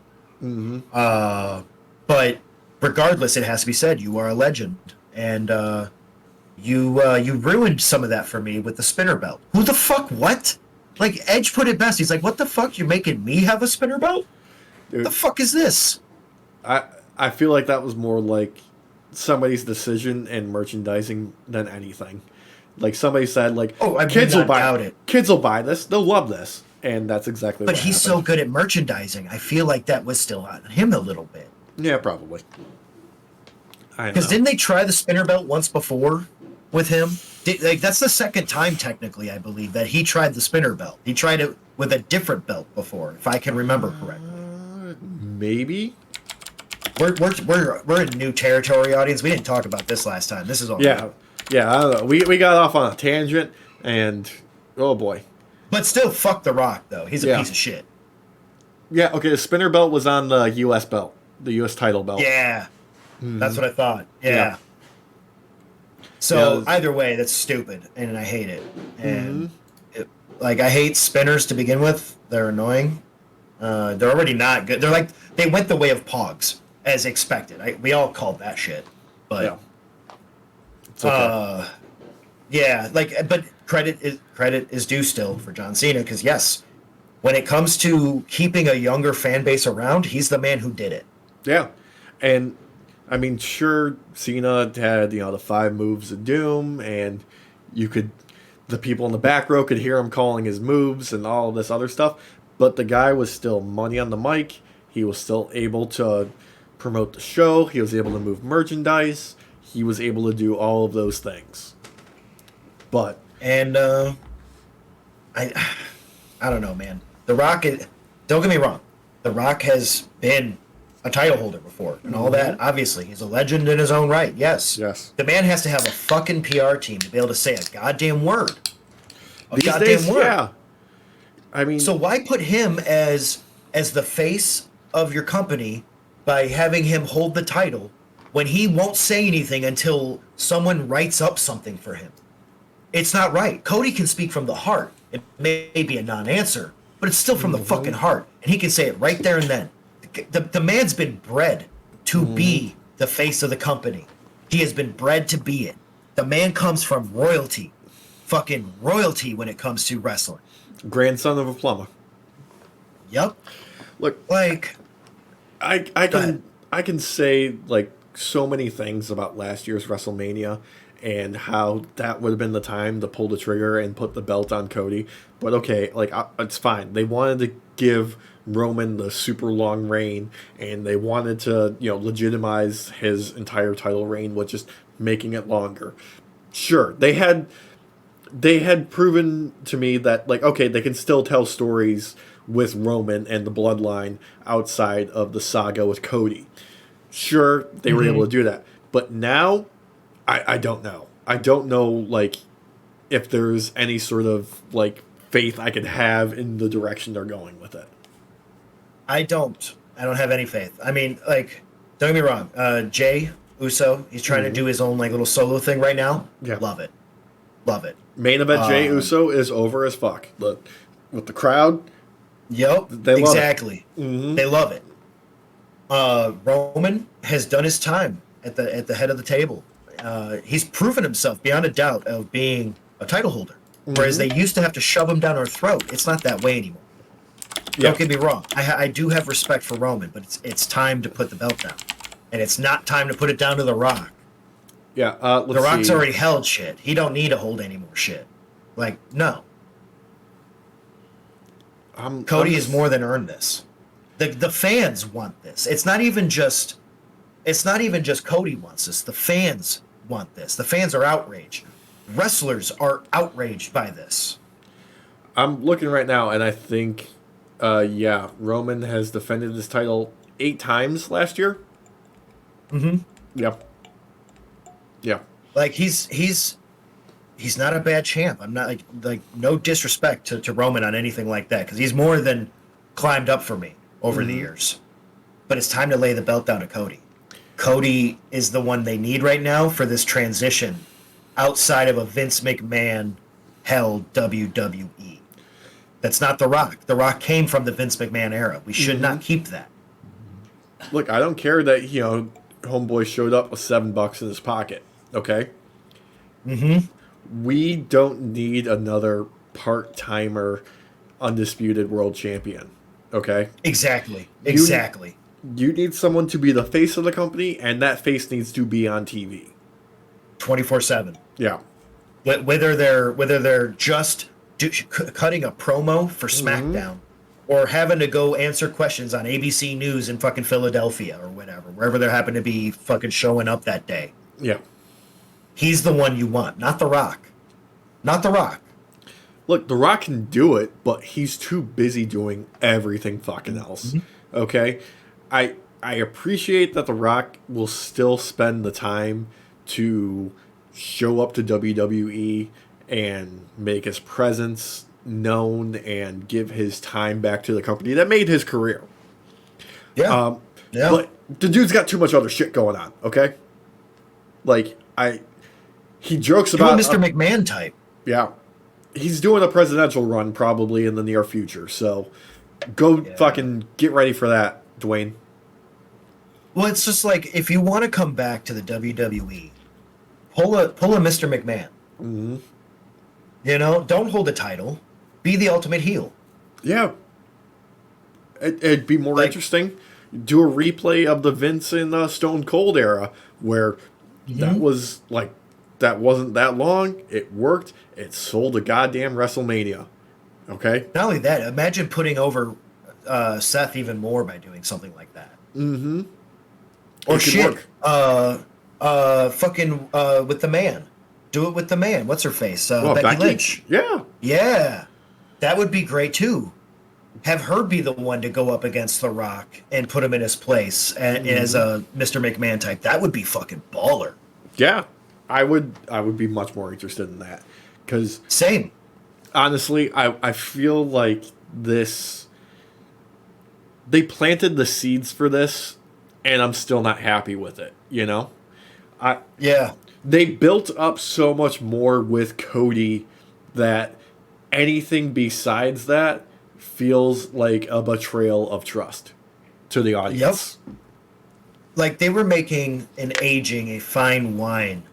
But regardless, it has to be said, you are a legend. And you ruined some of that for me with the spinner belt. Who the fuck, what? Like, Edge put it best. He's like, what the fuck? You're making me have a spinner belt? Dude, the fuck is this? I feel like that was more like somebody's decision and merchandising than anything. Like, somebody said, like, kids will buy this. They'll love this. And that's exactly what happened. But he's so good at merchandising. I feel like that was still on him a little bit. Yeah, probably. Because didn't they try the spinner belt once before with him? That's the second time, technically, I believe, that he tried the spinner belt. He tried it with a different belt before, if I can remember correctly. Maybe? We're in new territory, audience. We didn't talk about this last time. This is all Yeah, I don't know. We got off on a tangent, and oh boy. But still, fuck The Rock, though. He's a piece of shit. Yeah, okay, the spinner belt was on the U.S. belt. The U.S. title belt. Yeah. That's what I thought. Yeah. So, either way, that's stupid, and I hate it. And, I hate spinners to begin with. They're annoying. They're already not good. They're like, they went the way of Pogs, as expected. We all called that shit. But, it's okay. but credit is due still for John Cena, because, yes, when it comes to keeping a younger fan base around, he's the man who did it. Yeah. And, I mean, sure, Cena had, the 5 moves of doom, and the people in the back row could hear him calling his moves and all of this other stuff, but the guy was still money on the mic. He was still able to promote the show. He was able to move merchandise. He was able to do all of those things. But... And, I don't know, man. The Rock, don't get me wrong, The Rock has been a title holder before and all that. Obviously, he's a legend in his own right. Yes. The man has to have a fucking PR team to be able to say a goddamn word. These days, yeah. I mean, so why put him as the face of your company by having him hold the title when he won't say anything until someone writes up something for him? It's not right. Cody can speak from the heart. It may be a non-answer, but it's still from the fucking heart, and he can say it right there and then. The man's been bred to be the face of the company. He has been bred to be it. The man comes from royalty. Fucking royalty when it comes to wrestling. Grandson of a plumber. Yep. Look, I can say like so many things about last year's WrestleMania and how that would have been the time to pull the trigger and put the belt on Cody. But okay, it's fine. They wanted to give Roman the super long reign, and they wanted to, legitimize his entire title reign with just making it longer. Sure, they had proven to me that, they can still tell stories with Roman and the bloodline outside of the saga with Cody. Sure, they were able to do that. But now, I don't know. I don't know, if there's any sort of like faith I could have in the direction they're going with it. I don't have any faith. I mean, like, don't get me wrong. Jay Uso, he's trying to do his own like little solo thing right now. Yeah. Love it. Love it. Main event Jey Uso is over as fuck. With the crowd. Yep. They love exactly. It. Mm-hmm. They love it. Roman has done his time at the head of the table. He's proven himself beyond a doubt of being a title holder. Whereas they used to have to shove him down our throat. It's not that way anymore. Don't get me wrong. I do have respect for Roman, but it's time to put the belt down. And it's not time to put it down to The Rock. Yeah, The Rock's already held shit. He don't need to hold any more shit. Like, no. Cody has more than earned this. The fans want this. It's not even just Cody wants this. The fans want this. The fans are outraged. Wrestlers are outraged by this. I'm looking right now, and I think, Roman has defended his title 8 times last year. Mm-hmm. Yep. Yeah. Like he's not a bad champ. I'm not like no disrespect to Roman on anything like that, because he's more than climbed up for me over the years. But it's time to lay the belt down to Cody. Cody is the one they need right now for this transition outside of a Vince McMahon held WWE. That's not The Rock. The Rock came from the Vince McMahon era. We should not keep that. Look, I don't care that, homeboy showed up with $7 in his pocket. Okay? Mm-hmm. We don't need another part-timer undisputed world champion. Okay? Exactly. You need someone to be the face of the company, and that face needs to be on TV. 24/7. Yeah. Whether they're just cutting a promo for Smackdown, or having to go answer questions on ABC News in fucking Philadelphia or whatever, wherever they happen to be fucking showing up that day. Yeah. He's the one you want, not The Rock. Not The Rock. Look, The Rock can do it, but he's too busy doing everything fucking else. Okay? I appreciate that The Rock will still spend the time to show up to WWE and make his presence known and give his time back to the company that made his career. Yeah. But the dude's got too much other shit going on, okay? Like, he jokes about... Mr. McMahon type. Yeah. He's doing a presidential run probably in the near future, so go fucking get ready for that, Dwayne. Well, it's just like, if you want to come back to the WWE, pull a Mr. McMahon. Mm-hmm. Don't hold the title. Be the ultimate heel. Yeah. It'd be more interesting. Do a replay of the Vince and Stone Cold era, where that wasn't that long. It worked. It sold a goddamn WrestleMania. Okay? Not only that, imagine putting over Seth even more by doing something like that. Mm-hmm. Or shit. With the man. Do it with the man. What's her face? Becky Lynch. Yeah. Yeah. That would be great too. Have her be the one to go up against The Rock and put him in his place as a Mr. McMahon type. That would be fucking baller. Yeah. I would be much more interested in that. Because same. Honestly, I feel like this... They planted the seeds for this, and I'm still not happy with it, Yeah. They built up so much more with Cody that anything besides that feels like a betrayal of trust to the audience. Yep. Like, they were making and aging a fine wine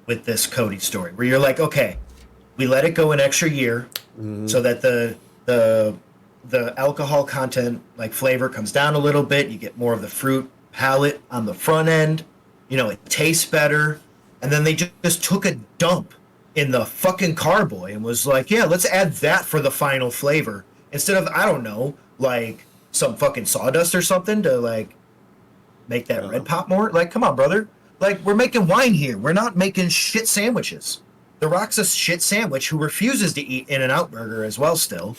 with this Cody story, where you're like, okay, we let it go an extra year so that the alcohol content, like flavor, comes down a little bit. You get more of the fruit palate on the front end. It tastes better. And then they just took a dump in the fucking carboy and was like, yeah, let's add that for the final flavor. Instead of, I don't know, like some fucking sawdust or something to like make that red pop more. Like, come on, brother. Like, we're making wine here. We're not making shit sandwiches. The Rock's a shit sandwich who refuses to eat In-N-Out Burger as well still.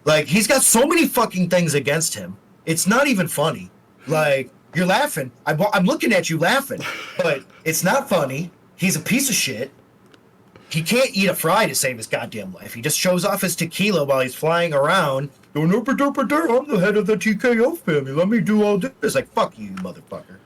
Like, he's got so many fucking things against him. It's not even funny. Like, you're laughing. I'm looking at you laughing. But it's not funny. He's a piece of shit. he can't eat a fry to save his goddamn life. He just shows off his tequila while he's flying around. Going, I'm the head of the TKO family. Let me do all this. Like, fuck you, motherfucker.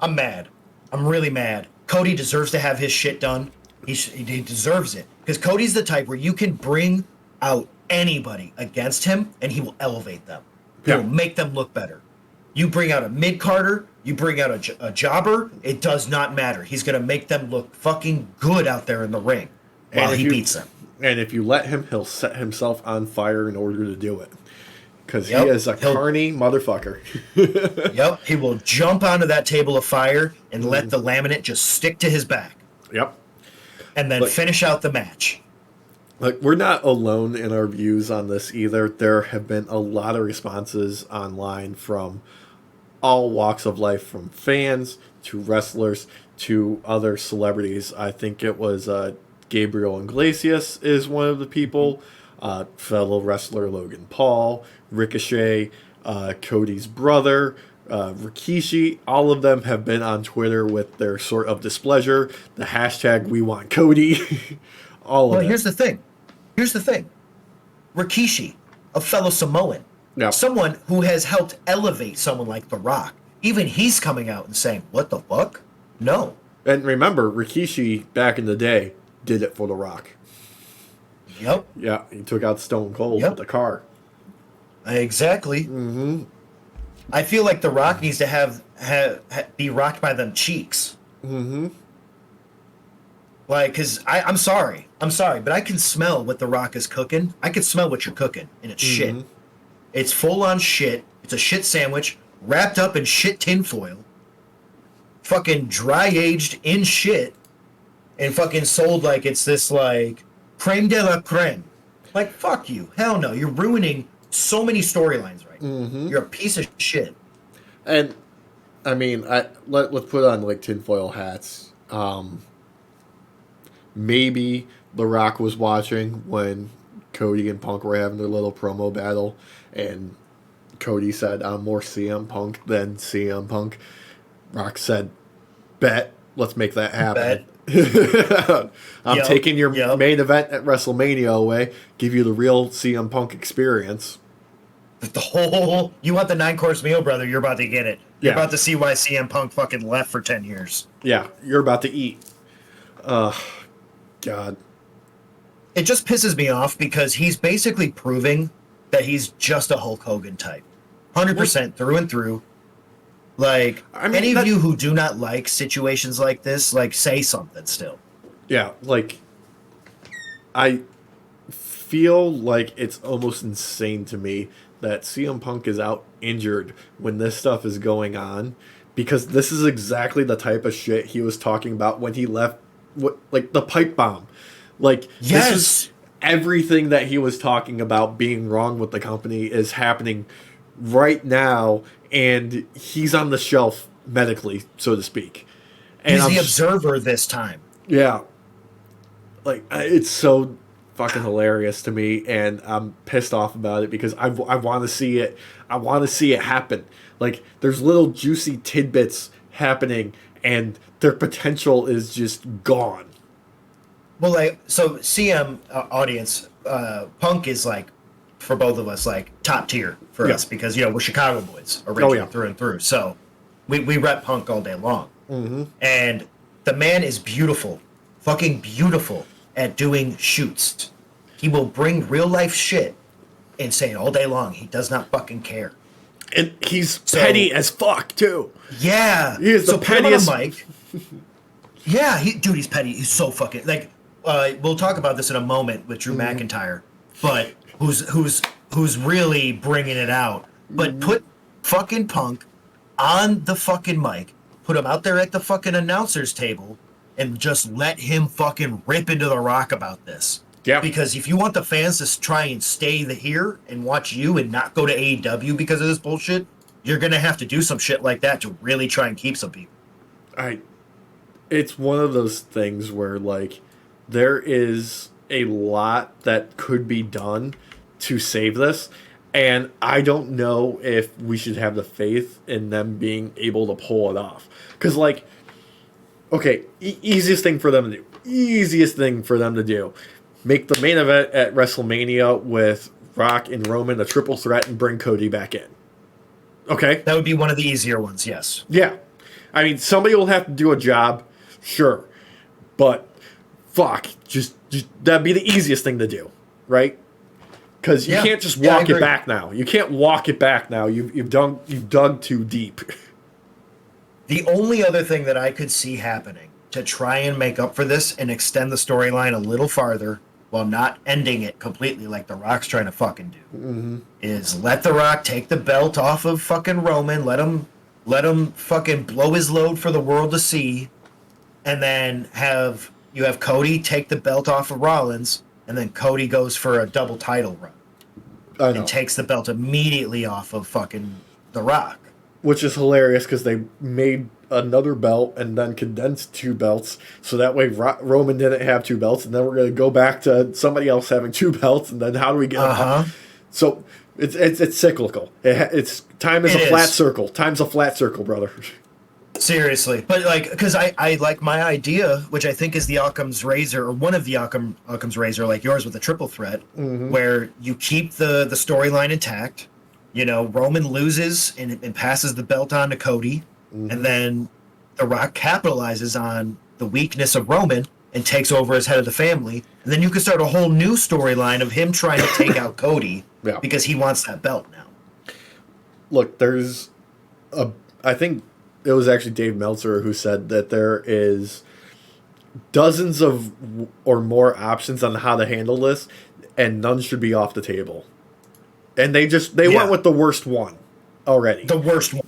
I'm mad. I'm really mad. Cody deserves to have his shit done. He deserves it. Because Cody's the type where you can bring out anybody against him and he will elevate them. He'll make them look better. You bring out a mid-carder, you bring out a jobber, it does not matter. He's going to make them look fucking good out there in the ring while he beats them. And if you let him, he'll set himself on fire in order to do it. Because he is a carny motherfucker. Yep, he will jump onto that table of fire and let the laminate just stick to his back. Yep. And then finish out the match. Like, we're not alone in our views on this either. There have been a lot of responses online from all walks of life, from fans to wrestlers to other celebrities. I think it was Gabriel Iglesias is one of the people, fellow wrestler Logan Paul, Ricochet, Cody's brother, Rikishi. All of them have been on Twitter with their sort of displeasure, the hashtag #WeWantCody. All of it. Here's the thing. Rikishi, a fellow Samoan, someone who has helped elevate someone like The Rock, even he's coming out and saying, what the fuck? No. And remember, Rikishi, back in the day, did it for The Rock. Yep. Yeah, he took out Stone Cold with the car. Exactly. Mm-hmm. I feel like The Rock needs to be rocked by them cheeks. Mm-hmm. Like, because I'm sorry, but I can smell what The Rock is cooking. I can smell what you're cooking, and it's shit. It's full-on shit. It's a shit sandwich wrapped up in shit tinfoil, fucking dry-aged in shit, and fucking sold like it's this, like, creme de la creme. Like, fuck you. Hell no. You're ruining so many storylines right now. You're a piece of shit. And, I mean, let's put on, like, tinfoil hats. Maybe The Rock was watching when Cody and Punk were having their little promo battle, and Cody said, I'm more CM Punk than CM Punk. Rock said, bet, let's make that happen. I'm taking your main event at WrestleMania away, give you the real CM Punk experience. You want the 9-course meal, brother, you're about to get it. You're about to see why CM Punk fucking left for 10 years. Yeah, you're about to eat. God. It just pisses me off because he's basically proving that he's just a Hulk Hogan type. 100% through and through. Like, I mean, any of you who do not like situations like this, like, say something still. Yeah, like, I feel like it's almost insane to me that CM Punk is out injured when this stuff is going on, because this is exactly the type of shit he was talking about when he left, like, the pipe bomb. Like, this is everything that he was talking about being wrong with the company is happening right now, and he's on the shelf medically, so to speak. And he's the observer this time. Yeah. Like, it's so fucking hilarious to me, and I'm pissed off about it because I want to see it. I want to see it happen. Like, there's little juicy tidbits happening, and their potential is just gone. Well, like, so CM audience, Punk is, like, for both of us, like, top tier for us because, you know, we're Chicago boys originally through and through. So we rep Punk all day long. And the man is beautiful, fucking beautiful at doing shoots. He will bring real life shit and say it all day long. He does not fucking care. And he's petty as fuck, too. Yeah. He is the pettiest. Put him on a mic. Yeah, he's petty. He's so fucking, like, we'll talk about this in a moment with Drew McIntyre, but who's really bringing it out. But put fucking Punk on the fucking mic, put him out there at the fucking announcer's table, and just let him fucking rip into The Rock about this. Yeah. Because if you want the fans to try and stay here and watch you and not go to AEW because of this bullshit, you're going to have to do some shit like that to really try and keep some people. It's one of those things where, like, there is a lot that could be done to save this, and I don't know if we should have the faith in them being able to pull it off. Because, like, okay, easiest thing for them to do, easiest thing for them to do. Make the main event at WrestleMania with Rock and Roman a triple threat and bring Cody back in. Okay? That would be one of the easier ones, yes. Yeah. I mean, somebody will have to do a job, sure. But fuck, just that'd be the easiest thing to do, right? Because you can't just walk it back now. You can't walk it back now. You've dug too deep. The only other thing that I could see happening to try and make up for this and extend the storyline a little farther while not ending it completely like The Rock's trying to fucking do is let The Rock take the belt off of fucking Roman, let him fucking blow his load for the world to see, and then you have Cody take the belt off of Rollins, and then Cody goes for a double title run and takes the belt immediately off of fucking The Rock. Which is hilarious because they made another belt and then condensed two belts, so that way Roman didn't have two belts, and then we're going to go back to somebody else having two belts, and then how do we get So it's cyclical. It's time is a flat circle. Time's a flat circle, brother. Seriously, but like, because I like my idea, which I think is the Occam's razor, or one of the Occam's razor, like yours with the triple threat, where you keep the storyline intact. You know, Roman loses and passes the belt on to Cody, and then The Rock capitalizes on the weakness of Roman and takes over as head of the family. And then you can start a whole new storyline of him trying to take out Cody because he wants that belt now. Look, I think it was actually Dave Meltzer who said that there is dozens of or more options on how to handle this, and none should be off the table. And they went with the worst one already. The worst one.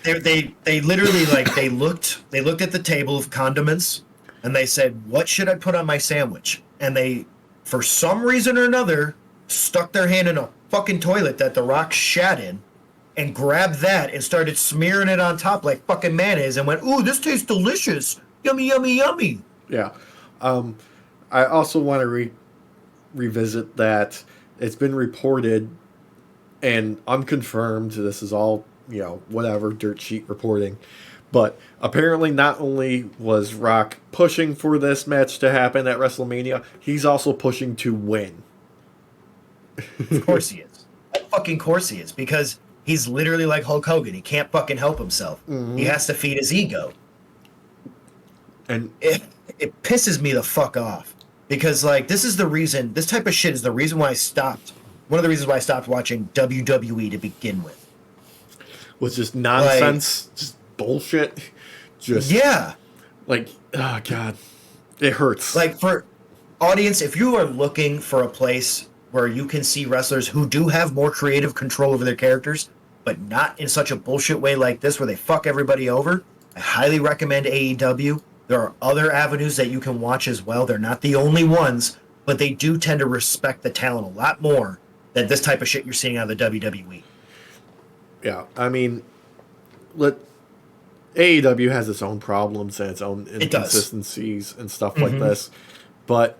They literally they looked at the table of condiments and they said, "What should I put on my sandwich?" And they, for some reason or another, stuck their hand in a fucking toilet that The Rock shat in and grabbed that and started smearing it on top like fucking mayonnaise and went, "Ooh, this tastes delicious. Yummy, yummy, yummy." Yeah. I also want to revisit that it's been reported and unconfirmed. This is all, whatever, dirt sheet reporting. But apparently not only was Rock pushing for this match to happen at WrestleMania, he's also pushing to win. Of course he is. Of fucking course he is. Because he's literally like Hulk Hogan. He can't fucking help himself. He has to feed his ego. And it pisses me the fuck off. Because, this type of shit is the reason why one of the reasons why I stopped watching WWE to begin with. Was just nonsense, just bullshit. Oh God, it hurts. Like, for audience, if you are looking for a place where you can see wrestlers who do have more creative control over their characters, but not in such a bullshit way like this where they fuck everybody over, I highly recommend AEW. There are other avenues that you can watch as well. They're not the only ones, but they do tend to respect the talent a lot more than this type of shit you're seeing out of the WWE. Yeah, I mean, AEW has its own problems and its own inconsistencies and stuff like this. But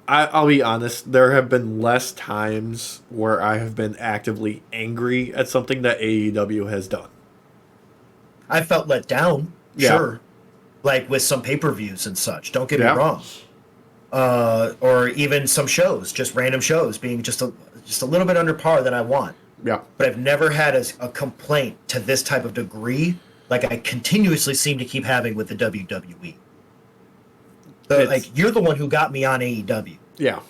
I'll be honest, there have been less times where I have been actively angry at something that AEW has done. I felt let down, sure. Like with some pay-per-views and such. Don't get me wrong. Or even some shows, just random shows, being just a little bit under par than I want. Yeah. But I've never had a complaint to this type of degree like I continuously seem to keep having with the WWE. So, you're the one who got me on AEW. Yeah.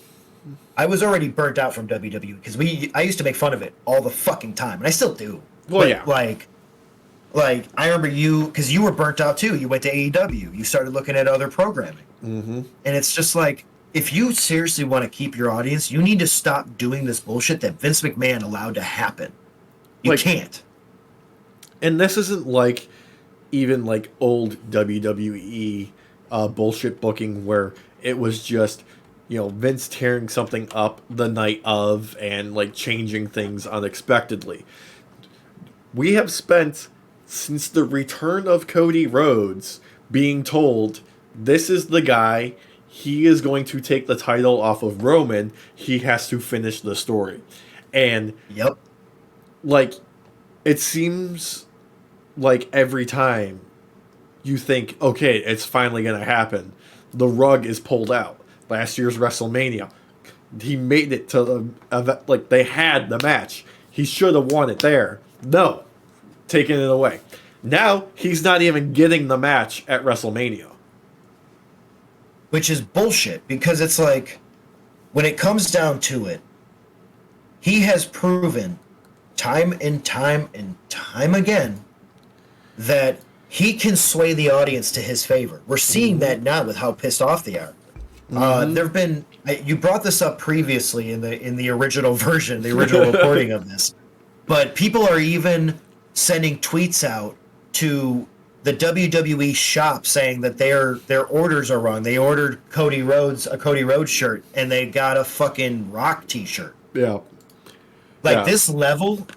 I was already burnt out from WWE because I used to make fun of it all the fucking time, and I still do. Well, Like, I remember you, because you were burnt out too. You went to AEW. You started looking at other programming. And it's just like, if you seriously want to keep your audience, you need to stop doing this bullshit that Vince McMahon allowed to happen. You can't. And this isn't even old WWE bullshit booking where it was just, Vince tearing something up the night of and changing things unexpectedly. We have spent, since the return of Cody Rhodes, being told this is the guy, he is going to take the title off of Roman, he has to finish the story. And it seems like every time you think, okay, it's finally going to happen. The rug is pulled out. Last year's WrestleMania, he made it to the event, like they had the match. He should have won it there. No, taking it away. Now he's not even getting the match at WrestleMania. Which is bullshit, because it's like, when it comes down to it, he has proven time and time and time again that he can sway the audience to his favor. We're seeing that now with how pissed off they are. There've been, you brought this up previously in the original version, the original reporting of this, but people are even sending tweets out to the WWE shop saying that their orders are wrong. They ordered a Cody Rhodes shirt, and they got a fucking Rock t-shirt. Yeah. This level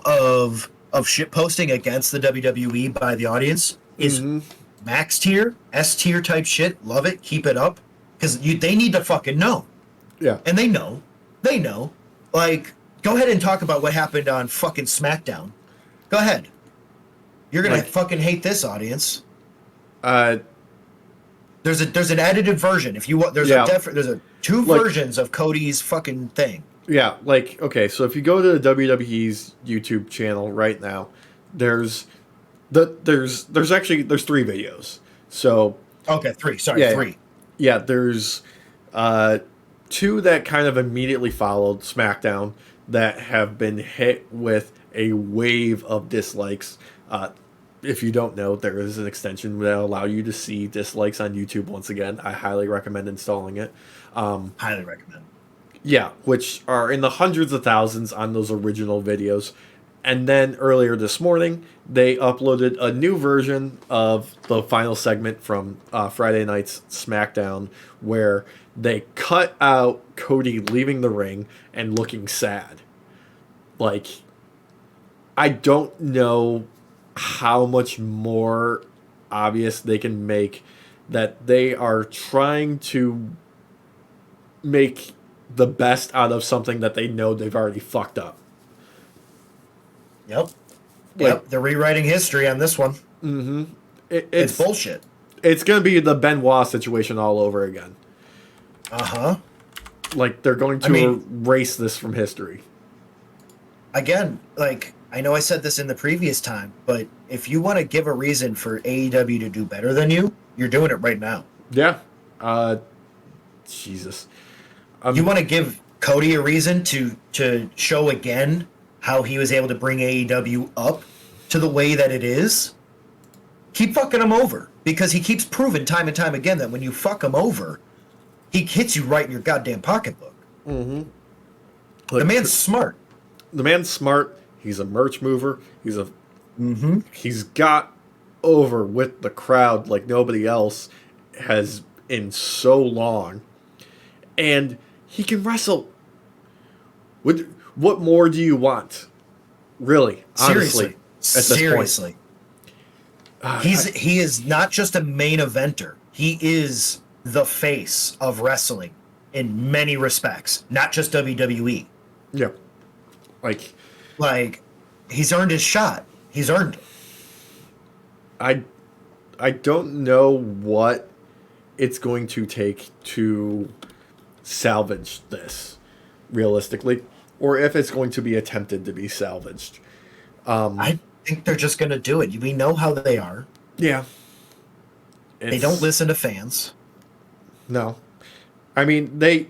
of shit posting against the WWE by the audience is max tier, S tier type shit. Love it. Keep it up. Because they need to fucking know. Yeah. And they know. They know. Like, go ahead and talk about what happened on fucking Smackdown. Go ahead. You're gonna fucking hate this, audience. There's an edited version. If you want, there's two versions of Cody's fucking thing. Yeah, okay, so if you go to the WWE's YouTube channel right now, there's three videos. So okay, three. Yeah, there's two that kind of immediately followed SmackDown that have been hit with a wave of dislikes. If you don't know, there is an extension that will allow you to see dislikes on YouTube once again. I highly recommend installing it. Highly recommend. Yeah, which are in the hundreds of thousands on those original videos. And then earlier this morning, they uploaded a new version of the final segment from Friday night's SmackDown, where they cut out Cody leaving the ring and looking sad. Like, I don't know how much more obvious they can make that they are trying to make the best out of something that they know they've already fucked up. Yep. They're rewriting history on this one. Mm-hmm. It's bullshit. It's going to be the Benoit situation all over again. Uh-huh. Like, they're going to erase this from history. Again, I know I said this in the previous time, but if you want to give a reason for AEW to do better than you, you're doing it right now. Yeah. Jesus. You want to give Cody a reason to show again how he was able to bring AEW up to the way that it is? Keep fucking him over, because he keeps proving time and time again that when you fuck him over, he hits you right in your goddamn pocketbook. Mm-hmm. The man's smart. The man's smart. He's a merch mover. He's got over with the crowd like nobody else has in so long. And he can wrestle. What more do you want? Really, honestly. Seriously. He is not just a main eventer. He is the face of wrestling in many respects, not just WWE. Yeah. Like he's earned his shot. He's earned it. I don't know what it's going to take to salvage this realistically, or if it's going to be attempted to be salvaged. I think they're just going to do it. We know how they are. Yeah. They don't listen to fans. No. I mean, they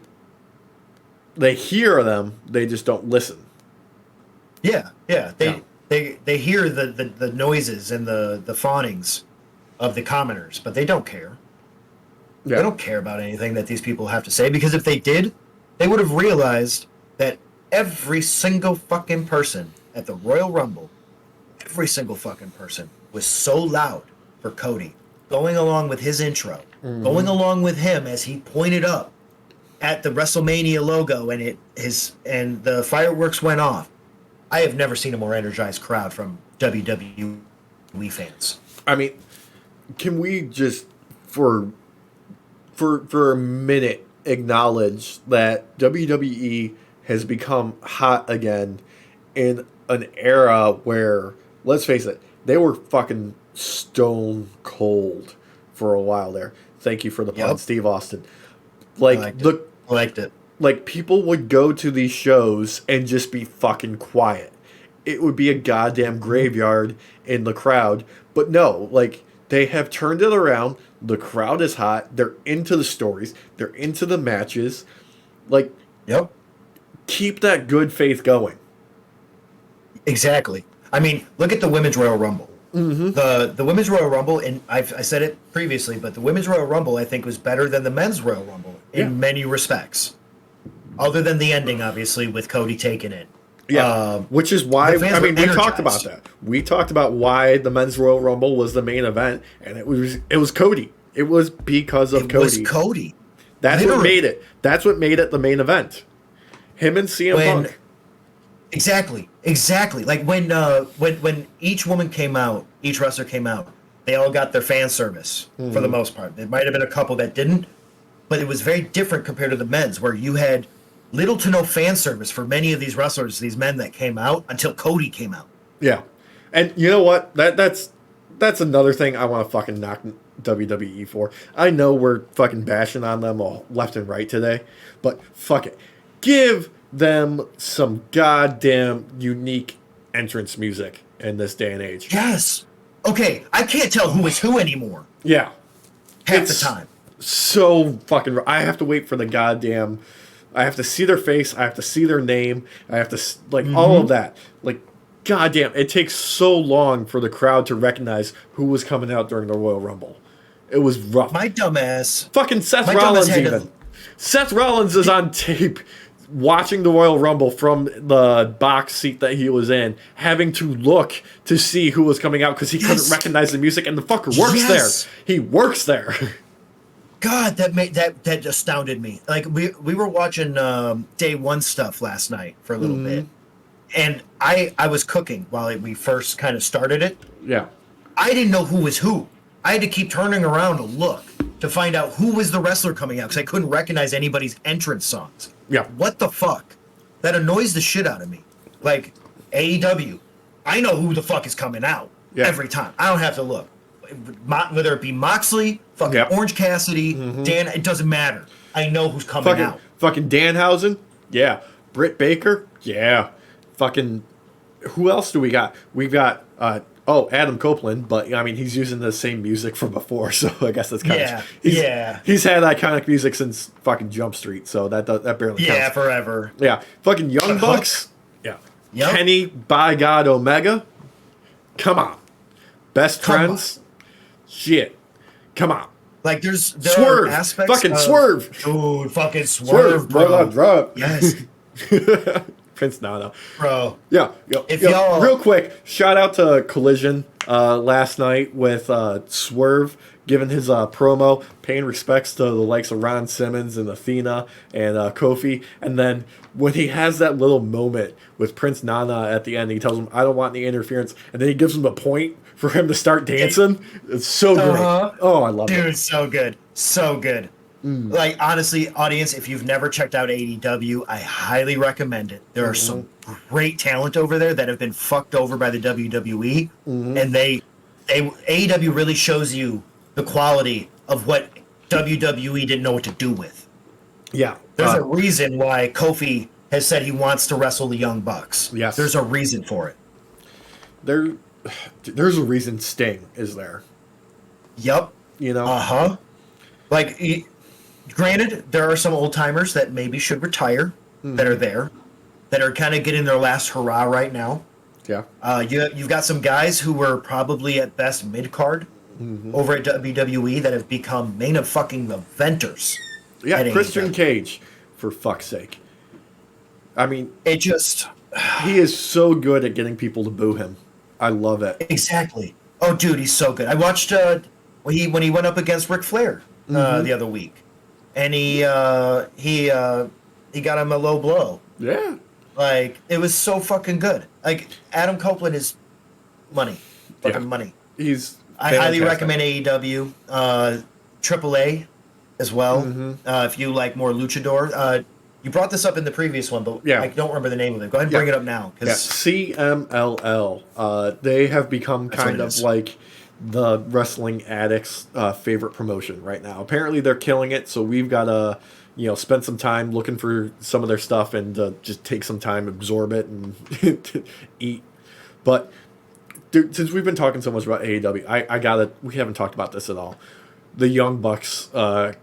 hear them, they just don't listen. Yeah. They hear the noises and the fawnings of the commoners, but they don't care. Yeah. They don't care about anything that these people have to say, because if they did, they would have realized that every single fucking person at the Royal Rumble, every single fucking person was so loud for Cody, going along with his intro, going along with him as he pointed up at the WrestleMania logo and the fireworks went off. I have never seen a more energized crowd from WWE fans. I mean, can we just for a minute acknowledge that WWE has become hot again in an era where, let's face it, they were fucking stone cold for a while there. Thank you for the pun, Yep. Steve Austin. I Like the liked it. like people would go to these shows and just be fucking quiet. It would be a goddamn graveyard in the crowd. But no, like they have turned it around. The crowd is hot. They're into the stories. They're into the matches. Like Yep. keep that good faith going. Exactly. I mean, look at the Women's Royal Rumble. Mm-hmm. The Women's Royal Rumble, and I said it previously, but the Women's Royal Rumble, I think, was better than the Men's Royal Rumble in many respects. Other than the ending, obviously, with Cody taking it. Yeah, which is why, the fans I mean, were we talked about energized. that. We talked about why the Men's Royal Rumble was the main event, and it was Cody. It was because of It was Cody. Cody. That's what Literally. made it. That's what made it the main event. Him and CM When- Punk. Exactly. Like when each woman came out, each wrestler came out, they all got their fan service for the most part. There might have been a couple that didn't, but it was very different compared to the men's, where you had little to no fan service for many of these wrestlers, these men that came out until Cody came out. Yeah, and you know what? That's another thing I want to fucking knock WWE for. I know we're fucking bashing on them all left and right today, but fuck it, give them some goddamn unique entrance music in this day and age. Yes. Okay, I can't tell who is who anymore Yeah, half It's- the time. so fucking. I have to wait for the goddamn. I have to see their face. I have to see their name. I have to like all of that. Like, goddamn, it takes so long for the crowd to recognize who was coming out during the Royal Rumble. It was rough. My dumbass. Fucking Seth my dumbass Rollins had to- even. Seth Rollins is on tape watching the Royal Rumble from the box seat that he was in, having to look to see who was coming out because he couldn't Yes. recognize the music, and the fucker works Yes. there. He works there. God, that astounded me. Like we were watching day one stuff last night for a little bit, and I was cooking while we first kind of started it. Yeah. I didn't know who was who. I had to keep turning around to look to find out who was the wrestler coming out because I couldn't recognize anybody's entrance songs. Yeah. What the fuck? That annoys the shit out of me. Like AEW, I know who the fuck is coming out every time. I don't have to look. Whether it be Moxley, fucking Yep. Orange Cassidy, Dan, it doesn't matter. I know who's coming out. Fucking Danhausen? Yeah. Britt Baker? Yeah. Fucking who else do we got? We've got Adam Copeland, but I mean he's using the same music from before, so I guess that's kind of he's had iconic music since fucking Jump Street, so that barely counts. Yeah, forever. Yeah. Fucking Young Bucks? Yeah. Yep. Kenny by God Omega? Come on. Best Come on. friends? Shit. Come on. Like there Swerve. are aspects Fucking of, Swerve. Dude, fucking Swerve, bro. Roll up, drop. Yes, Prince Nana. bro. Yeah. If y'all- real quick, shout out to Collision last night with Swerve giving his promo, paying respects to the likes of Ron Simmons and Athena and Kofi. And then when he has that little moment with Prince Nana at the end, he tells him, I don't want any interference. And then he gives him a point for him to start dancing. It's so great. Oh, I love it. Dude, so good. So good. Like, honestly, audience, if you've never checked out AEW, I highly recommend it. There are some great talent over there that have been fucked over by the WWE. And AEW really shows you the quality of what WWE didn't know what to do with. Yeah. There's a reason why Kofi has said he wants to wrestle the Young Bucks. Yes. There's a reason for it. There's a reason Sting is there. Yep. You know? Uh-huh. Like, granted, there are some old timers that maybe should retire that are there, that are kind of getting their last hurrah right now. Yeah. You've got some guys who were probably at best mid-card over at WWE that have become main of fucking eventers. Yeah, at Christian AEW. Cage, for fuck's sake. I mean, It just... he is so good at getting people to boo him. I love it. Exactly. Oh, dude, he's so good. I watched when he went up against Ric Flair the other week, and he got him a low blow. Yeah. Like, it was so fucking good. Like, Adam Copeland is money. Fucking money. I highly recommend AEW. AAA as well. If you like more luchador. You brought this up in the previous one, but I don't remember the name of it. Go ahead and bring it up now. Yeah, CMLL. They have become kind of like the wrestling addicts' favorite promotion right now. Apparently, they're killing it. So we've got to, spend some time looking for some of their stuff and just take some time, absorb it, and eat. But dude, since we've been talking so much about AEW, I gotta. We haven't talked about this at all. The Young Bucks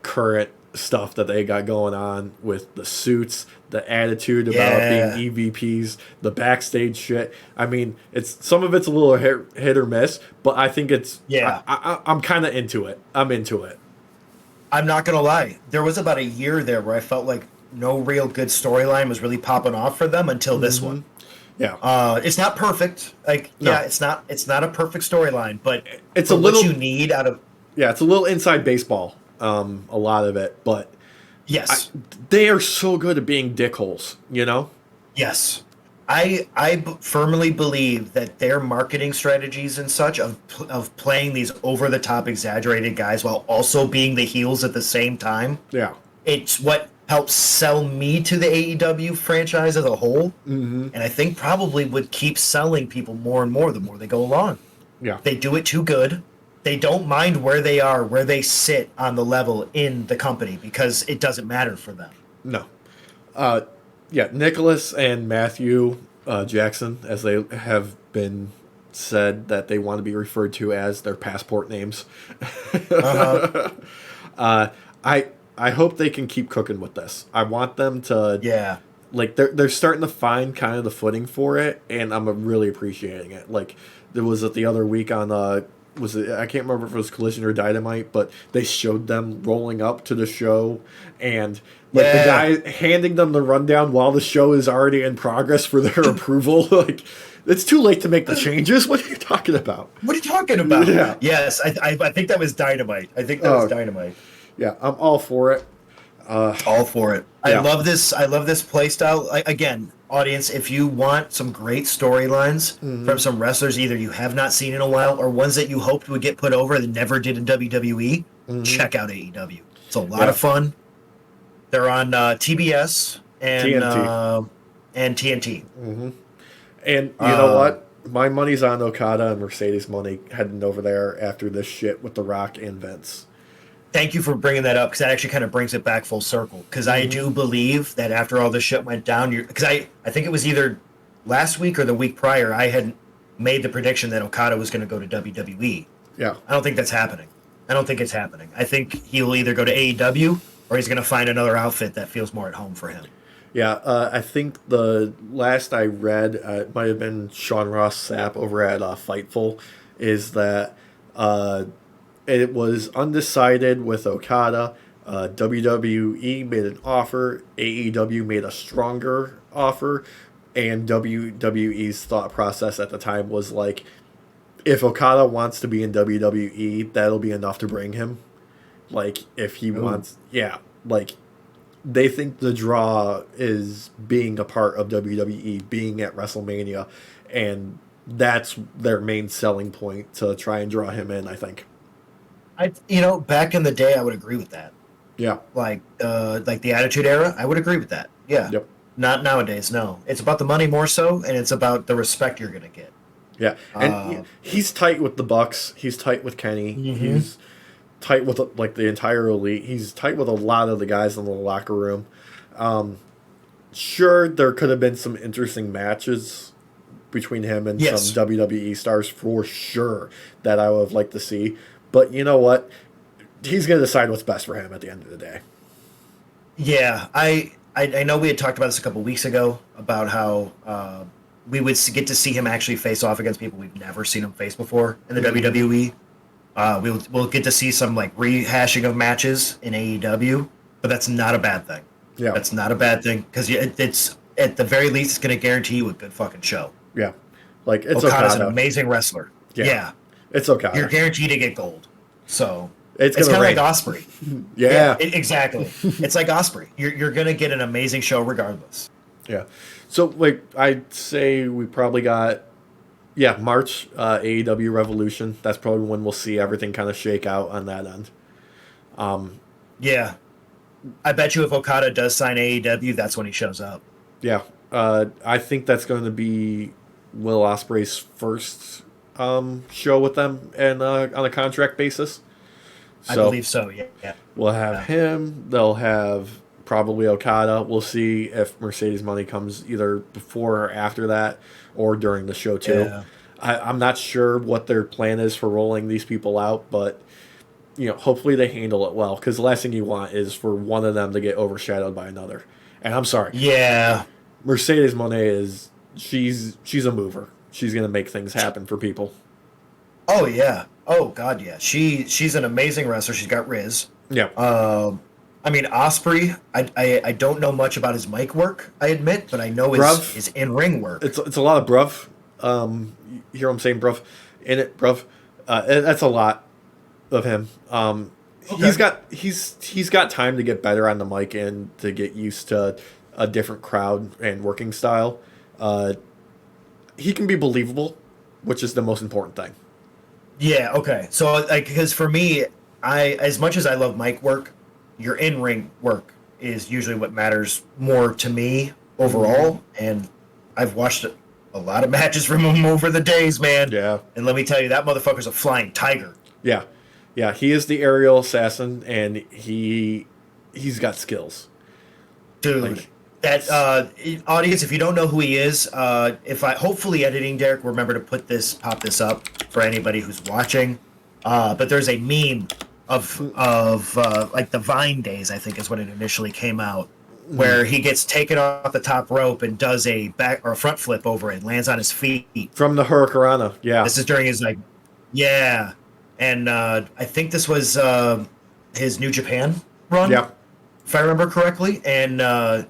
current stuff that they got going on with the suits, the attitude about being EVPs, the backstage shit. I mean, it's some of it's a little hit or miss, but I think it's I'm kind of into it. I'm into it. I'm not gonna lie. There was about a year there where I felt like no real good storyline was really popping off for them until this one. Yeah. It's not perfect. Like, No. it's not a perfect storyline, but it's for a little what you need out of. Yeah, it's a little inside baseball. A lot of it, but Yes. they are so good at being dickholes. Yes. I firmly believe that their marketing strategies and such of playing these over the top exaggerated guys while also being the heels at the same time. Yeah. It's what helps sell me to the AEW franchise as a whole. Mm-hmm. And I think probably would keep selling people more and more the more they go along. Yeah. They do it too good. They don't mind where they are, where they sit on the level in the company because it doesn't matter for them. No. Yeah, Nicholas and Matthew Jackson, as they have been said that they want to be referred to as their passport names. I hope they can keep cooking with this. I want them to like they're starting to find kind of the footing for it, and I'm really appreciating it. Like there was the other week on was it, I can't remember if it was Collision or Dynamite, but they showed them rolling up to the show and the guy handing them the rundown while the show is already in progress for their approval. Like it's too late to make the changes. What are you talking about? What are you talking about? Yeah. Yes, I think that was Dynamite. I think that was Dynamite. Yeah, I'm all for it. All for it. Yeah. I love this play style. Again, audience, if you want some great storylines from some wrestlers either you have not seen in a while or ones that you hoped would get put over that never did in WWE, check out AEW. It's a lot of fun. They're on TBS and TNT. Mm-hmm. And you know what? My money's on Okada and Mercedes money heading over there after this shit with The Rock and Vince. Thank you for bringing that up because that actually kind of brings it back full circle. Because I do believe that after all this shit went down, because I think it was either last week or the week prior, I had made the prediction that Okada was going to go to WWE. Yeah. I don't think that's happening. I don't think it's happening. I think he'll either go to AEW or he's going to find another outfit that feels more at home for him. Yeah, I think the last I read, it might have been Sean Ross Sapp over at Fightful, is that it was undecided with Okada. WWE made an offer, AEW made a stronger offer, and WWE's thought process at the time was like, if Okada wants to be in WWE, that'll be enough to bring him. Like, if he wants, like, they think the draw is being a part of WWE, being at WrestleMania, and that's their main selling point to try and draw him in, I think. Back in the day, I would agree with that. Yeah. Like the Attitude Era, I would agree with that. Yeah. Yep. Not nowadays, no. It's about the money more so, and it's about the respect you're going to get. Yeah. And he's tight with the Bucks. He's tight with Kenny. He's tight with, like, the entire Elite. He's tight with a lot of the guys in the locker room. Sure, there could have been some interesting matches between him and some WWE stars for sure that I would have liked to see. But you know what? He's going to decide what's best for him at the end of the day. Yeah, I know we had talked about this a couple weeks ago about how we would get to see him actually face off against people we've never seen him face before in the WWE. We'll get to see some like rehashing of matches in AEW, but that's not a bad thing. Yeah, that's not a bad thing because it's at the very least it's going to guarantee you a good fucking show. Yeah, like it's Okada's Okada. an amazing wrestler. Yeah. It's Okada. You're guaranteed to get gold. So it's kind of like Osprey. Exactly. It's like Osprey. You're going to get an amazing show regardless. Yeah. So, like, I'd say we probably got, March, AEW Revolution. That's probably when we'll see everything kind of shake out on that end. Yeah. I bet you if Okada does sign AEW, that's when he shows up. Yeah. I think that's going to be Will Ospreay's first show with them and on a contract basis. I So believe so. Yeah. Yeah. we'll have him. They'll have probably Okada. We'll see if Mercedes money comes either before or after that, or during the show too. Yeah. I'm not sure what their plan is for rolling these people out, but hopefully they handle it well. Because the last thing you want is for one of them to get overshadowed by another. And I'm sorry, Yeah. Mercedes Moné she's a mover. She's gonna make things happen for people. Oh yeah. Oh god, yeah. She's an amazing wrestler. She's got Riz. Yeah. I mean, Osprey. I don't know much about his mic work. I admit, but I know his in ring work. It's a lot of bruv. You hear what I'm saying, bruv? In it, bruv. That's a lot of him. Okay. He's got time to get better on the mic and to get used to a different crowd and working style. He can be believable, which is the most important thing. Yeah. Okay. So like, because for me, as much as I love mic work, your in ring work is usually what matters more to me overall. And I've watched a lot of matches from him over the days, man. Yeah. And let me tell you, that motherfucker's a flying tiger. Yeah. Yeah. He is the aerial assassin, and he's got skills. Dude, Like, that audience, if you don't know who he is, hopefully editing Derek will remember to pop this up for anybody who's watching. But there's a meme of like the Vine days, I think is when it initially came out, where he gets taken off the top rope and does a back or a front flip over it, lands on his feet. from the Hurricanrana. Yeah. This is during his yeah, and I think this was his New Japan run. Yeah. If I remember correctly, and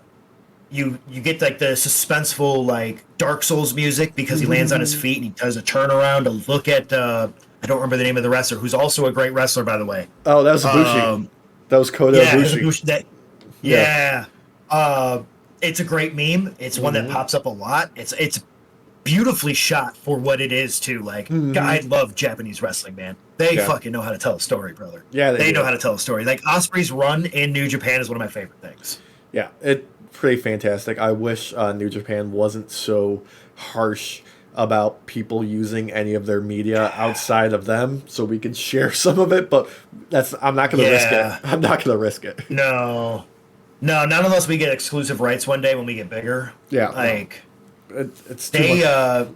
you get like the suspenseful like Dark Souls music because he lands on his feet and he does a turnaround to look at I don't remember the name of the wrestler, who's also a great wrestler, by the way. Oh, that was Ibushi. That was Kota Yeah, Ibushi. yeah. It's a great meme. It's one that pops up a lot. It's beautifully shot for what it is too. Like, I love Japanese wrestling, man. They fucking know how to tell a story, brother. Yeah, they do. know how to tell a story. Like Osprey's run in New Japan is one of my favorite things. Yeah, it's pretty fantastic. I wish New Japan wasn't so harsh about people using any of their media outside of them, so we could share some of it. But I'm not going to risk it. I'm not going to risk it. No, not unless we get exclusive rights one day when we get bigger. Yeah, like it's too much.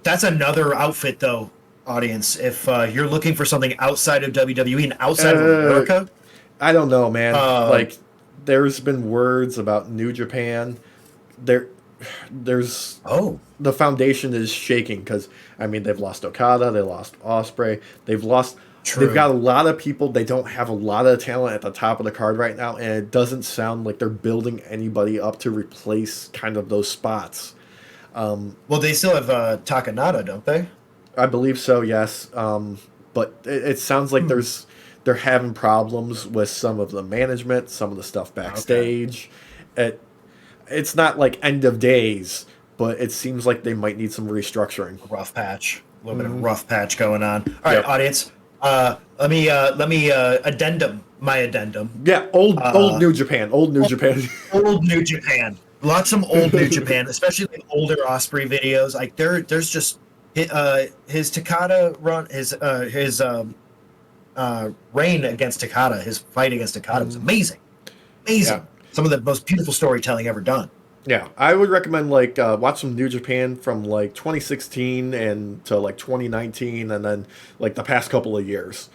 That's another outfit though. Audience, if you're looking for something outside of WWE and outside of America, I don't know, man. Like, there's been words about New Japan. There's the foundation is shaking because I mean they've lost Okada, they lost Osprey, they've got a lot of people. They don't have a lot of talent at the top of the card right now, and it doesn't sound like they're building anybody up to replace kind of those spots. Well, they still have Takanada, don't they? I believe so, yes. But it sounds like they're having problems with some of the management, some of the stuff backstage. Okay. It's not like end of days, but it seems like they might need some restructuring. Rough patch, a little bit of rough patch going on. All right, audience. Let me addendum my addendum. Yeah, old New Japan, old New Japan, old New Japan. Lots of old New Japan, especially the older Osprey videos. Like there's just his Takada run, his reign against Takada, his fight against Takada was amazing. Yeah. Some of the most beautiful storytelling ever done. Yeah, I would recommend watch some New Japan from like 2016 and to like 2019, and then like the past couple of years.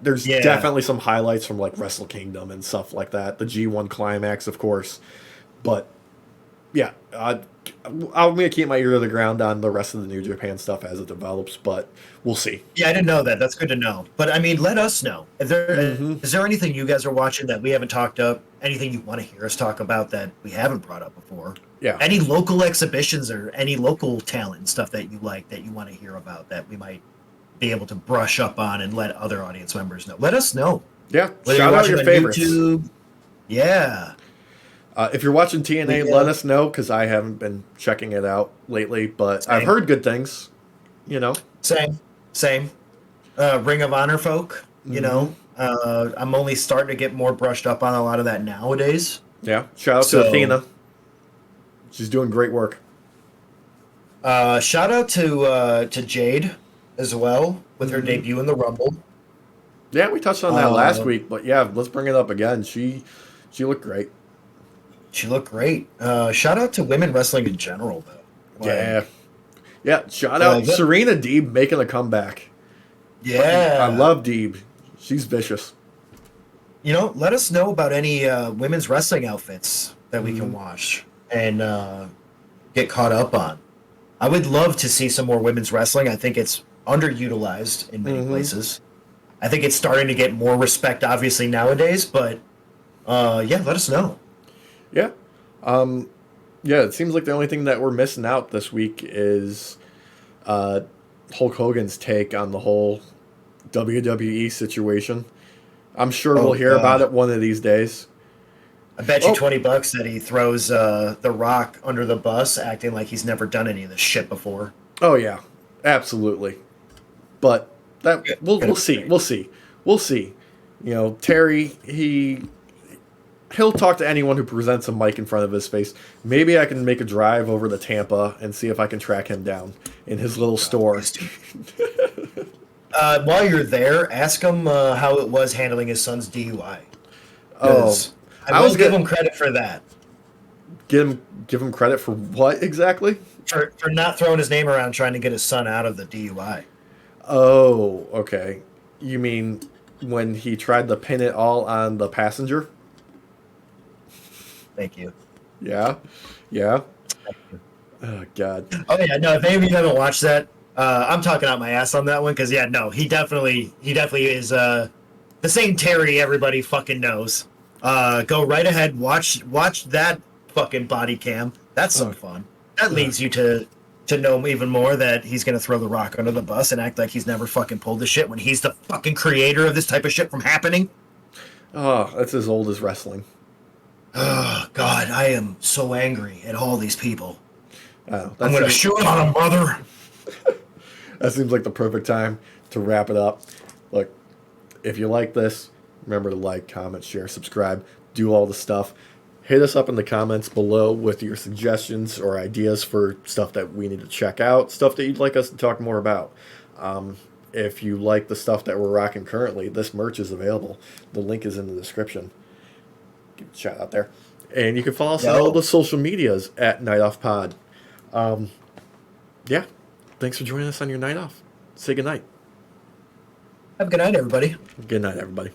There's definitely some highlights from like Wrestle Kingdom and stuff like that. The G1 Climax, of course, but yeah, I'm gonna keep my ear to the ground on the rest of the New Japan stuff as it develops, but we'll see. Yeah, I didn't know that. That's good to know. But I mean, let us know. Is there anything you guys are watching that we haven't talked up? Anything you want to hear us talk about that we haven't brought up before? Yeah. Any local exhibitions or any local talent and stuff that you like that you want to hear about that we might be able to brush up on and let other audience members know? Let us know. Yeah. Whether Shout out your favorites. YouTube. Yeah. If you're watching TNA, let us know because I haven't been checking it out lately, but I've heard good things. Same. Ring of Honor folk. You know, I'm only starting to get more brushed up on a lot of that nowadays. Yeah. Shout out to Athena. She's doing great work. Shout out to Jade as well with her debut in the Rumble. Yeah, we touched on that last week, but yeah, let's bring it up again. She looked great. She looked great. Shout out to women wrestling in general, though. Yeah. Shout out Serena Deeb making a comeback. Yeah, I love Deeb. She's vicious. You know, let us know about any women's wrestling outfits that we can watch and get caught up on. I would love to see some more women's wrestling. I think it's underutilized in many places. I think it's starting to get more respect, obviously, nowadays. But yeah, let us know. Yeah. Yeah, it seems like the only thing that we're missing out this week is Hulk Hogan's take on the whole WWE situation. I'm sure we'll hear about it one of these days. I bet you $20 that he throws The Rock under the bus, acting like he's never done any of this shit before. Oh yeah, absolutely. But that we'll see. We'll see. You know, Terry, he'll talk to anyone who presents a mic in front of his face. Maybe I can make a drive over to Tampa and see if I can track him down in his little store. While you're there, ask him how it was handling his son's DUI. I will give him credit for that. Give him credit for what exactly? For not throwing his name around trying to get his son out of the DUI. Oh, okay. You mean when he tried to pin it all on the passenger? Thank you. Yeah. Thank you. Oh God. Oh yeah, no. If any of you haven't watched that, I'm talking out my ass on that one because he definitely is the same Terry everybody fucking knows. Go right ahead, watch that fucking body cam. That's some fun. That leads you to know even more that he's gonna throw the Rock under the bus and act like he's never fucking pulled the shit when he's the fucking creator of this type of shit from happening. Oh, that's as old as wrestling. Oh God, I am so angry at all these people. I'm gonna shoot on them, brother. That seems like the perfect time to wrap it up. Look, if you like this, remember to like, comment, share, subscribe, do all the stuff. Hit us up in the comments below with your suggestions or ideas for stuff that we need to check out, stuff that you'd like us to talk more about. If you like the stuff that we're rocking currently, this merch is available. The link is in the description. Give a shout out there. And you can follow us on all the social medias at nightoff pod. Yeah. Thanks for joining us on your night off. Say goodnight. Have a good night, everybody. Good night, everybody.